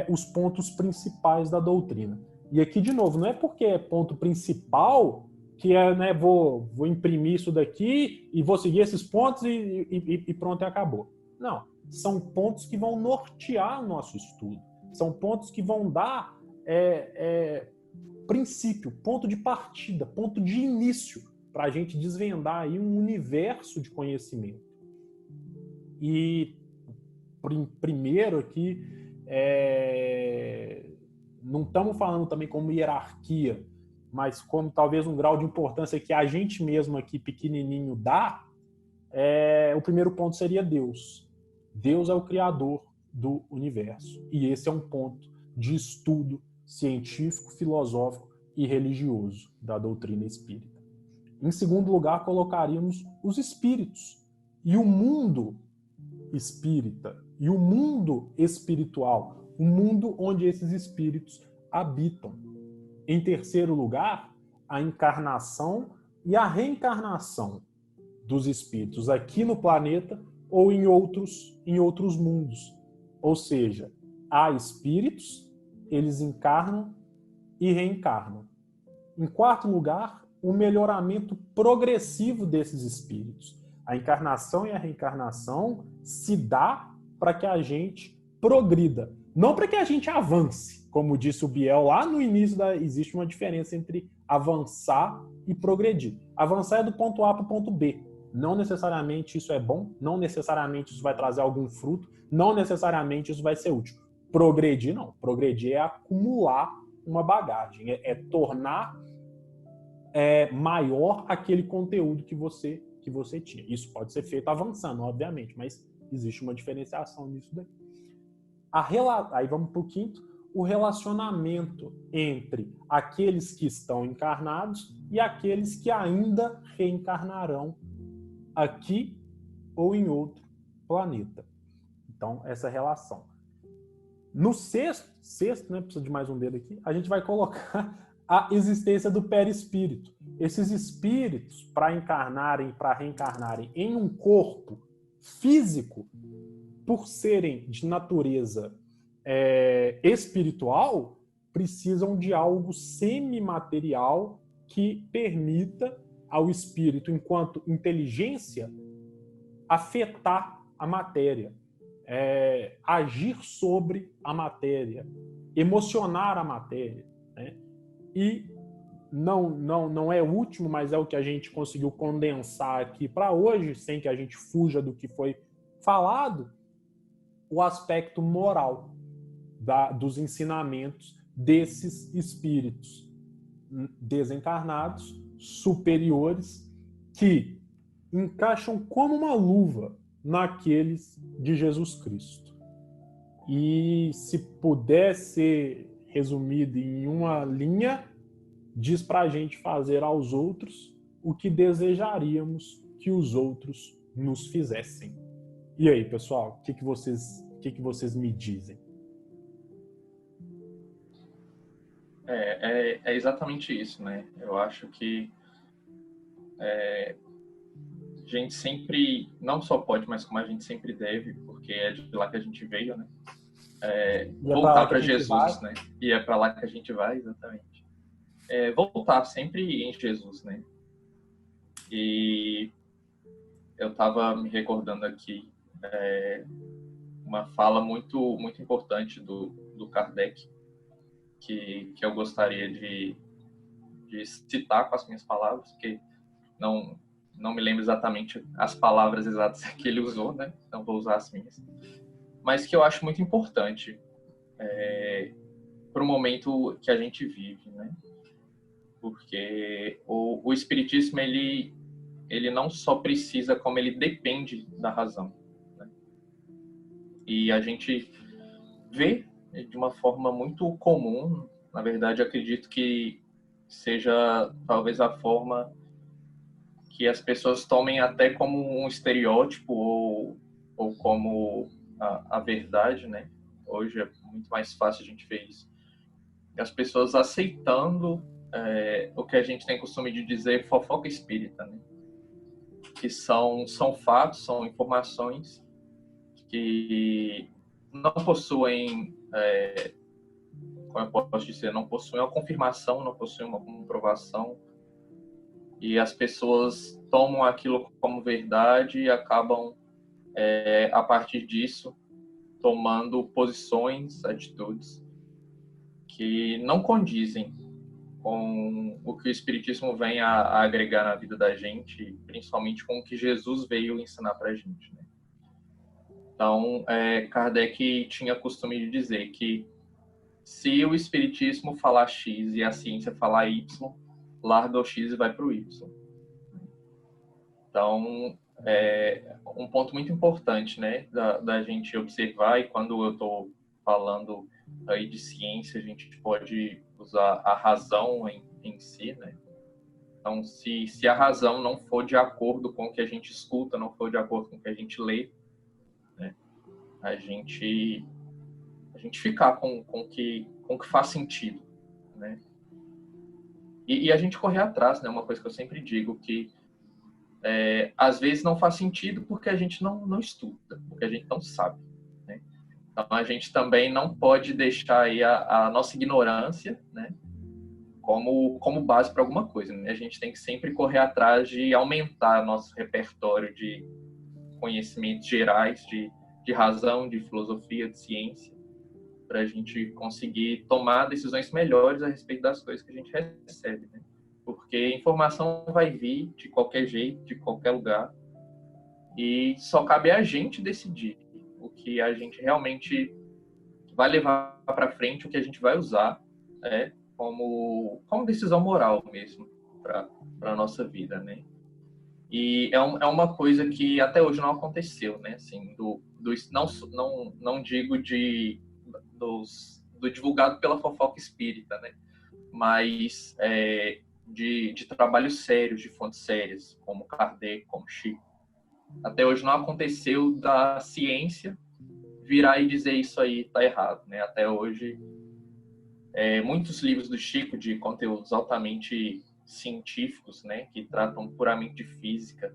os pontos principais da doutrina. E aqui, de novo, não é porque é ponto principal que vou imprimir isso daqui e vou seguir esses pontos e pronto, e acabou. Não, são pontos que vão nortear o nosso estudo. São pontos que vão dar princípio, ponto de partida, ponto de início para a gente desvendar aí um universo de conhecimento. E primeiro aqui, não estamos falando também como hierarquia, mas como talvez um grau de importância que a gente mesmo aqui, pequenininho, dá, o primeiro ponto seria Deus. Deus é o criador do universo. E esse é um ponto de estudo científico, filosófico e religioso da doutrina espírita. Em segundo lugar, colocaríamos os espíritos e o mundo espírita e o mundo espiritual, o mundo onde esses espíritos habitam. Em terceiro lugar, a encarnação e a reencarnação dos espíritos aqui no planeta ou em outros mundos. Ou seja, há espíritos, eles encarnam e reencarnam. Em quarto lugar, o melhoramento progressivo desses espíritos. A encarnação e a reencarnação se dá para que a gente progrida, não para que a gente avance. Como disse o Biel lá no início, existe uma diferença entre avançar e progredir. Avançar é do ponto A para o ponto B. Não necessariamente isso é bom, não necessariamente isso vai trazer algum fruto, não necessariamente isso vai ser útil. Progredir, não. Progredir é acumular uma bagagem, é tornar maior aquele conteúdo que você tinha. Isso pode ser feito avançando, obviamente, mas existe uma diferenciação nisso daí. Aí vamos para o quinto, o relacionamento entre aqueles que estão encarnados e aqueles que ainda reencarnarão aqui ou em outro planeta. Então, essa relação. No sexto, né, precisa de mais um dedo aqui, a gente vai colocar a existência do perispírito. Esses espíritos, para encarnarem, para reencarnarem em um corpo físico, por serem de natureza espiritual, precisam de algo semimaterial que permita ao espírito, enquanto inteligência, afetar a matéria, agir sobre a matéria, emocionar a matéria, né? E não é o último, mas é o que a gente conseguiu condensar aqui para hoje, sem que a gente fuja do que foi falado, o aspecto moral dos ensinamentos desses espíritos desencarnados, superiores, que encaixam como uma luva naqueles de Jesus Cristo. E se puder ser resumido em uma linha, diz para a gente fazer aos outros o que desejaríamos que os outros nos fizessem. E aí, pessoal, o que vocês me dizem? É exatamente isso, né? Eu acho que a gente sempre, não só pode, mas como a gente sempre deve, porque é de lá que a gente veio, né? Voltar para Jesus, né? E é para lá que a gente vai, exatamente. Voltar sempre em Jesus, né? E eu estava me recordando aqui uma fala muito, muito importante do Kardec, que eu gostaria de citar com as minhas palavras, porque não me lembro exatamente as palavras exatas que ele usou, né? Então vou usar as minhas. Mas que eu acho muito importante para o momento que a gente vive, né? Porque o espiritismo, ele não só precisa, como ele depende da razão, né? E a gente vê de uma forma muito comum, na verdade, acredito que seja talvez a forma que as pessoas tomem até como um estereótipo ou como a verdade, né? Hoje é muito mais fácil a gente ver isso. As pessoas aceitando o que a gente tem costume de dizer fofoca espírita, né? Que são fatos, são informações que não possuem, como eu posso dizer, não possuem uma confirmação, não possuem uma comprovação, e as pessoas tomam aquilo como verdade e acabam, a partir disso, tomando posições, atitudes que não condizem com o que o Espiritismo vem a agregar na vida da gente, principalmente com o que Jesus veio ensinar para a gente, né? Então, Kardec tinha costume de dizer que se o Espiritismo falar X e a ciência falar Y, larga o X e vai para o Y. Então, um ponto muito importante, né, da gente observar, e quando eu estou falando aí de ciência, a gente pode usar a razão em si, né? Então, se a razão não for de acordo com o que a gente escuta, não for de acordo com o que a gente lê, né, a gente ficar com o que faz sentido, né? E a gente correr atrás, né? Uma coisa que eu sempre digo, que às vezes não faz sentido porque a gente não estuda, porque a gente não sabe, né? Então, a gente também não pode deixar aí a nossa ignorância, né, como base para alguma coisa, né? A gente tem que sempre correr atrás de aumentar nosso repertório de conhecimentos gerais, de razão, de filosofia, de ciência, para a gente conseguir tomar decisões melhores a respeito das coisas que a gente recebe, né? Porque informação vai vir de qualquer jeito, de qualquer lugar, e só cabe a gente decidir o que a gente realmente vai levar para frente, o que a gente vai usar como decisão moral mesmo para a nossa vida, né? E é uma coisa que até hoje não aconteceu, né? Assim, não digo do divulgado pela fofoca espírita, né? Mas de trabalhos sérios, de fontes sérias, como Kardec, como Chico. Até hoje não aconteceu da ciência virar e dizer isso aí está errado, né? Até hoje, muitos livros do Chico de conteúdos altamente científicos, né, que tratam puramente de física,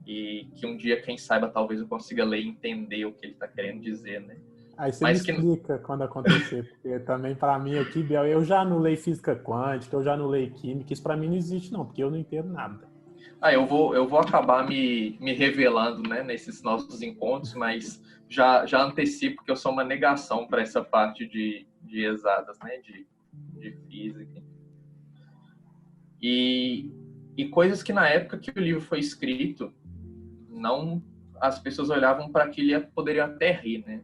e que um dia, quem saiba, talvez eu consiga ler e entender o que ele está querendo dizer, né? Aí você me explica quando acontecer, porque também para mim aqui, Biel, eu já anulei física quântica, eu já anulei química, isso para mim não existe não, porque eu não entendo nada. Eu vou acabar me revelando, né, nesses nossos encontros, mas já antecipo que eu sou uma negação para essa parte de exatas, né, de física. E coisas que na época que o livro foi escrito, as pessoas olhavam para aquilo e poderiam até rir, né?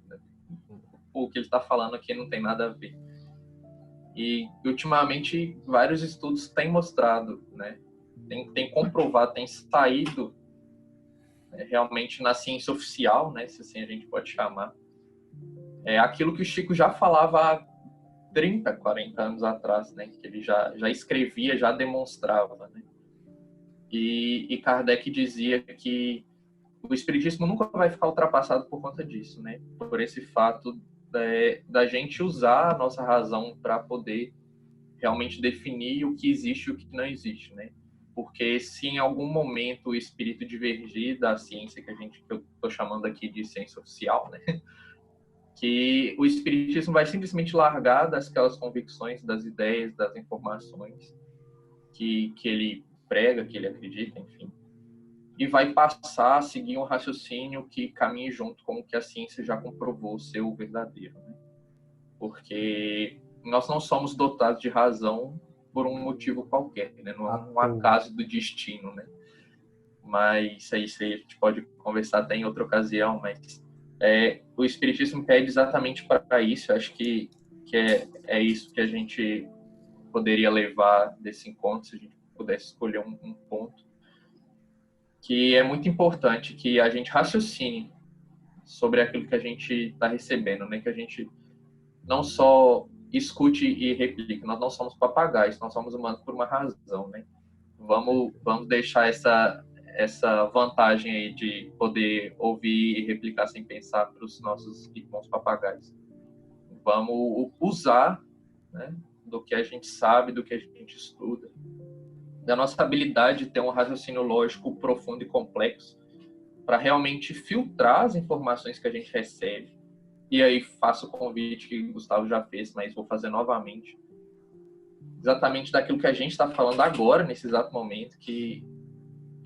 O que ele está falando aqui não tem nada a ver. E ultimamente vários estudos têm mostrado, né? Tem comprovado, tem saído realmente na ciência oficial, né? Se assim a gente pode chamar, aquilo que o Chico já falava há 30, 40 anos atrás, né? Que ele já escrevia, já demonstrava, né? E Kardec dizia que o espiritismo nunca vai ficar ultrapassado por conta disso, né? Por esse fato da gente usar a nossa razão para poder realmente definir o que existe e o que não existe, né? Porque se em algum momento o espírito divergir da ciência que eu estou chamando aqui de ciência oficial, né? Que o espiritismo vai simplesmente largar daquelas convicções, das ideias, das informações que ele prega, que ele acredita, enfim, e vai passar a seguir um raciocínio que caminhe junto com o que a ciência já comprovou ser o verdadeiro, né? Porque nós não somos dotados de razão por um motivo qualquer, né? Não é um acaso do destino, né? Mas isso aí a gente pode conversar até em outra ocasião, mas o Espiritismo pede exatamente para isso. Eu acho que é isso que a gente poderia levar desse encontro, se a gente pudesse escolher um ponto, que é muito importante que a gente raciocine sobre aquilo que a gente está recebendo, né? Que a gente não só escute e replique, nós não somos papagaios, nós somos humanos por uma razão, né? Vamos deixar essa vantagem aí de poder ouvir e replicar sem pensar para os nossos irmãos papagaios. Vamos usar, né, do que a gente sabe, do que a gente estuda, da nossa habilidade de ter um raciocínio lógico profundo e complexo para realmente filtrar as informações que a gente recebe. E aí faço o convite que o Gustavo já fez, mas vou fazer novamente. Exatamente daquilo que a gente está falando agora, nesse exato momento, que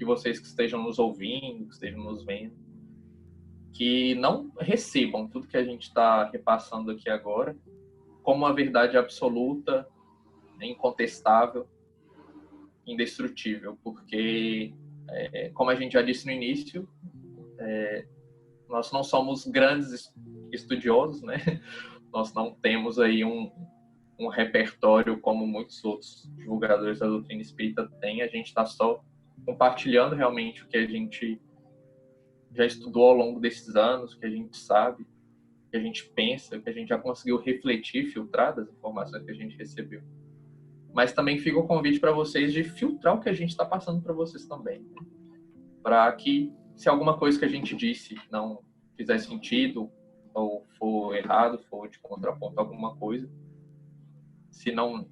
vocês que estejam nos ouvindo, que estejam nos vendo, que não recebam tudo que a gente está repassando aqui agora como uma verdade absoluta, incontestável, indestrutível, porque, como a gente já disse no início, nós não somos grandes estudiosos, né? Nós não temos aí um repertório como muitos outros divulgadores da doutrina espírita têm. A gente está só compartilhando realmente o que a gente já estudou ao longo desses anos, o que a gente sabe, o que a gente pensa, o que a gente já conseguiu refletir, filtrar das informações que a gente recebeu. Mas também fica o convite para vocês de filtrar o que a gente está passando para vocês também, né? Para que, se alguma coisa que a gente disse não fizer sentido, ou for errado, for de contraponto a alguma coisa, se não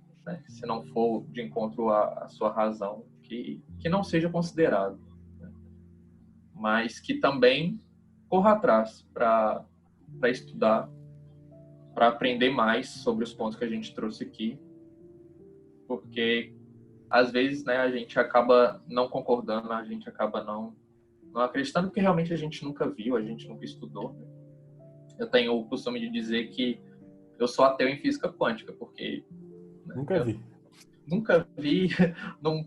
for de encontro à sua razão, que não seja considerado, né? Mas que também corra atrás para estudar, para aprender mais sobre os pontos que a gente trouxe aqui, porque às vezes, né, a gente acaba não concordando, a gente acaba não acreditando, porque realmente a gente nunca viu, a gente nunca estudou, né? Eu tenho o costume de dizer que eu sou ateu em física quântica, porque nunca vi,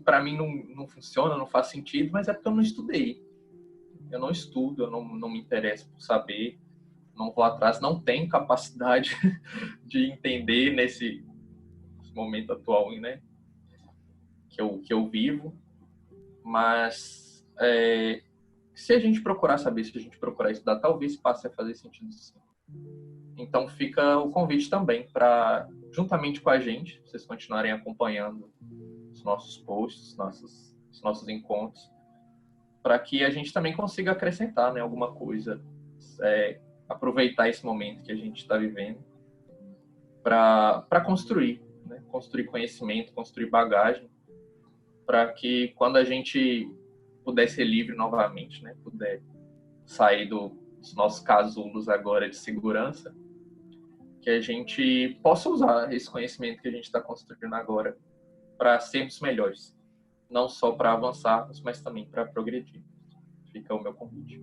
para mim não funciona, não faz sentido, mas é porque eu não estudei. Eu não estudo, eu não me interesso por saber, não vou atrás, não tenho capacidade de entender nesse momento atual, né, que eu vivo. Mas se a gente procurar saber, se a gente procurar estudar, talvez passe a fazer sentido sim. Então fica o convite também para, juntamente com a gente, vocês continuarem acompanhando os nossos posts, os nossos encontros, para que a gente também consiga acrescentar, né, alguma coisa, aproveitar esse momento que a gente está vivendo para construir, né, construir conhecimento, construir bagagem, para que quando a gente puder ser livre novamente, né, puder sair dos nossos casulos agora de segurança, que a gente possa usar esse conhecimento que a gente está construindo agora para sermos melhores, não só para avançarmos, mas também para progredir. Fica o meu convite.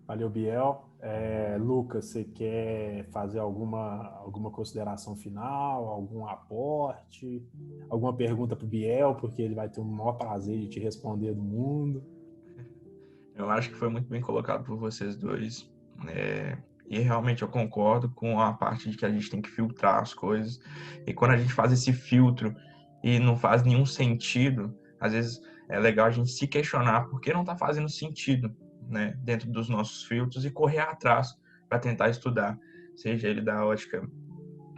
Valeu, Biel. Lucas, você quer fazer alguma consideração final, algum aporte, alguma pergunta para o Biel, porque ele vai ter o maior prazer de te responder do mundo? Eu acho que foi muito bem colocado por vocês dois. E realmente eu concordo com a parte de que a gente tem que filtrar as coisas. E quando a gente faz esse filtro e não faz nenhum sentido, às vezes é legal a gente se questionar por que não está fazendo sentido, né, dentro dos nossos filtros e correr atrás para tentar estudar, seja ele da ótica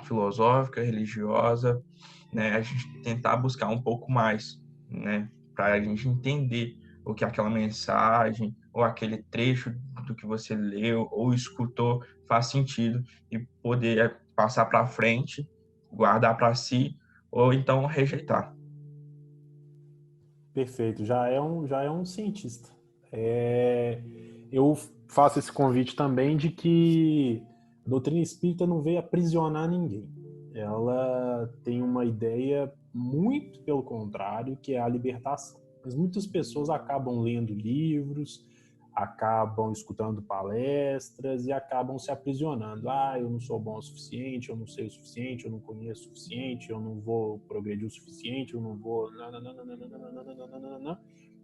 filosófica, religiosa, né, a gente tentar buscar um pouco mais, né, para a gente entender o que aquela mensagem ou aquele trecho do que você leu ou escutou faz sentido e poder passar para frente, guardar para si ou então rejeitar. Perfeito, já é um cientista. Eu faço esse convite também de que a doutrina espírita não veio aprisionar ninguém. Ela tem uma ideia muito pelo contrário, que é a libertação. Mas muitas pessoas acabam lendo livros, acabam escutando palestras e acabam se aprisionando. Eu não sou bom o suficiente, eu não sei o suficiente, eu não conheço o suficiente, eu não vou progredir o suficiente, eu não vou...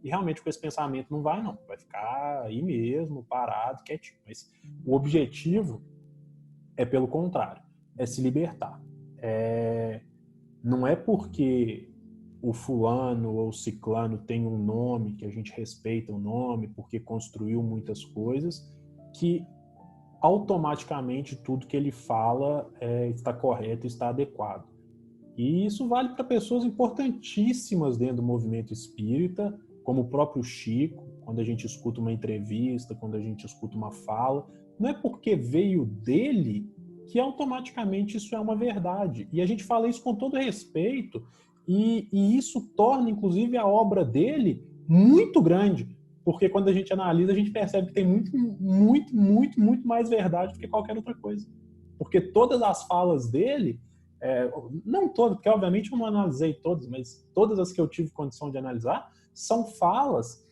E realmente com esse pensamento não vai, não. Vai ficar aí mesmo, parado, quietinho. Mas o objetivo é pelo contrário, é se libertar. Não é porque o fulano ou o ciclano tem um nome, que a gente respeita o nome, porque construiu muitas coisas, que automaticamente tudo que ele fala está correto, está adequado. E isso vale para pessoas importantíssimas dentro do movimento espírita, como o próprio Chico, quando a gente escuta uma entrevista, quando a gente escuta uma fala. Não é porque veio dele que automaticamente isso é uma verdade. E a gente fala isso com todo respeito, e isso torna, inclusive, a obra dele muito grande, porque quando a gente analisa, a gente percebe que tem muito mais verdade do que qualquer outra coisa. Porque todas as falas dele, não todas, porque obviamente eu não analisei todas, mas todas as que eu tive condição de analisar, são falas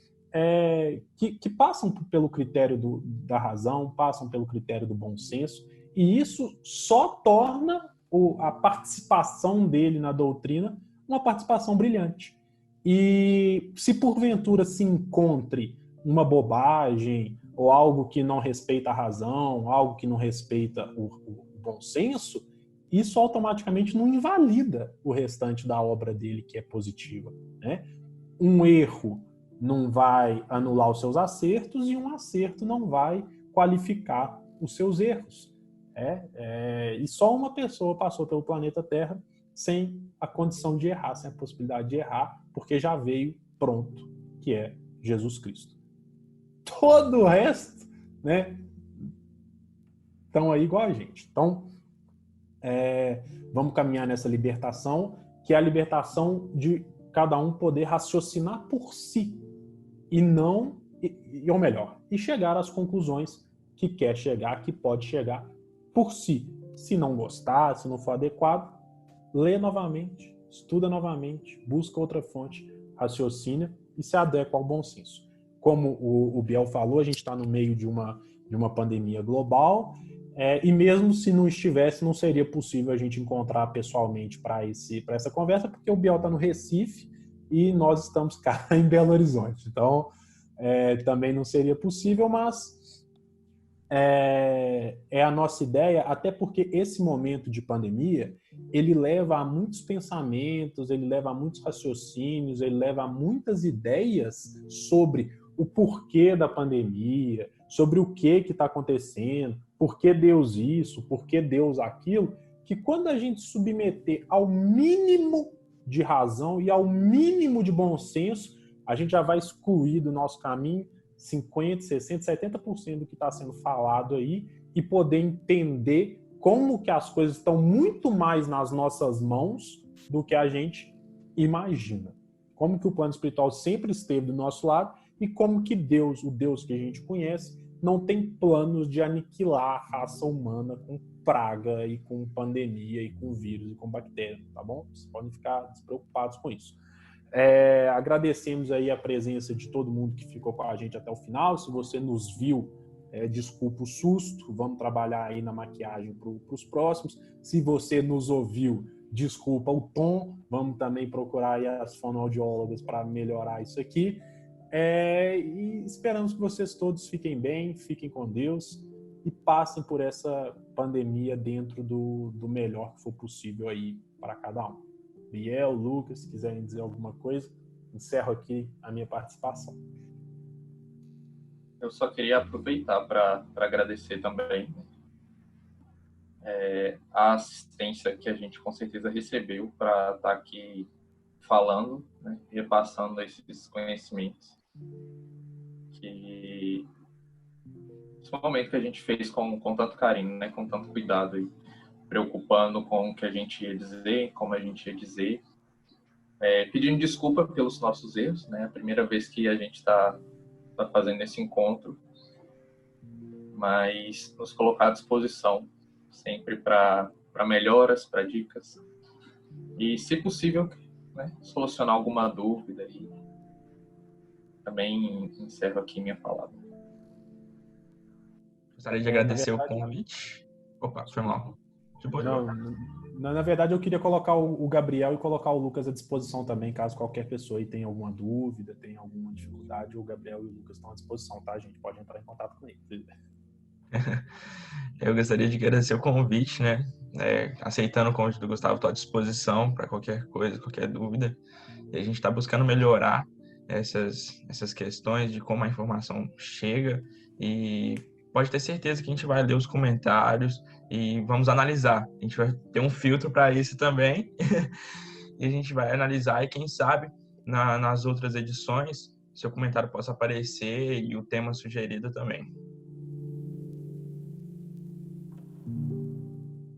que passam pelo critério da razão, passam pelo critério do bom senso, e isso só torna a participação dele na doutrina uma participação brilhante. E se porventura se encontre uma bobagem ou algo que não respeita a razão, algo que não respeita o bom senso, isso automaticamente não invalida o restante da obra dele, que é positiva, né? Um erro não vai anular os seus acertos e um acerto não vai qualificar os seus erros. E só uma pessoa passou pelo planeta Terra sem a condição de errar, sem a possibilidade de errar, porque já veio pronto, que é Jesus Cristo. Todo o resto, né, estão aí igual a gente. Então, vamos caminhar nessa libertação, que é a libertação de cada um poder raciocinar por si, ou melhor, chegar às conclusões que quer chegar, que pode chegar por si. Se não gostar, se não for adequado, lê novamente, estuda novamente, busca outra fonte, raciocina e se adequa ao bom senso. Como o Biel falou, a gente está no meio de uma pandemia global, e mesmo se não estivesse, não seria possível a gente encontrar pessoalmente para essa conversa, porque o Biel está no Recife e nós estamos cá em Belo Horizonte. Então, também não seria possível, mas é a nossa ideia, até porque esse momento de pandemia, ele leva a muitos pensamentos, ele leva a muitos raciocínios, ele leva a muitas ideias sobre o porquê da pandemia, sobre o que está acontecendo, por que Deus isso, por que Deus aquilo, que quando a gente submeter ao mínimo de razão e ao mínimo de bom senso, a gente já vai excluir do nosso caminho 50%, 60%, 70% do que está sendo falado aí e poder entender como que as coisas estão muito mais nas nossas mãos do que a gente imagina. Como que o plano espiritual sempre esteve do nosso lado e como que Deus, o Deus que a gente conhece, não tem planos de aniquilar a raça humana com praga e com pandemia e com vírus e com bactéria, tá bom? Vocês podem ficar despreocupados com isso. Agradecemos aí a presença de todo mundo que ficou com a gente até o final. Se você nos viu, desculpa o susto, vamos trabalhar aí na maquiagem para os próximos. Se você nos ouviu, desculpa o tom, vamos também procurar aí as fonoaudiólogas para melhorar isso aqui. E esperamos que vocês todos fiquem bem, fiquem com Deus e passem por essa pandemia dentro do melhor que for possível aí para cada um. Biel, Lucas, se quiserem dizer alguma coisa, encerro aqui a minha participação. Eu só queria aproveitar para agradecer também a assistência que a gente com certeza recebeu para estar aqui falando, né, repassando esses conhecimentos. Esse momento que a gente fez com tanto carinho, né, com tanto cuidado aí, preocupando com o que a gente ia dizer, como a gente ia dizer, pedindo desculpa pelos nossos erros, né? A primeira vez que a gente está fazendo esse encontro, mas nos colocar à disposição sempre para melhoras, para dicas e, se possível, né, solucionar alguma dúvida. E também encerro aqui minha palavra. Gostaria de agradecer o convite. Opa, foi mal. Na verdade, eu queria colocar o Gabriel e colocar o Lucas à disposição também, caso qualquer pessoa aí tenha alguma dúvida, tenha alguma dificuldade, o Gabriel e o Lucas estão à disposição, tá? A gente pode entrar em contato com eles. Eu gostaria de agradecer o convite, né? Aceitando o convite do Gustavo, estou à disposição para qualquer coisa, qualquer dúvida. E a gente está buscando melhorar essas questões de como a informação chega e pode ter certeza que a gente vai ler os comentários e vamos analisar. A gente vai ter um filtro para isso também e a gente vai analisar e quem sabe nas outras edições seu comentário possa aparecer e o tema sugerido também.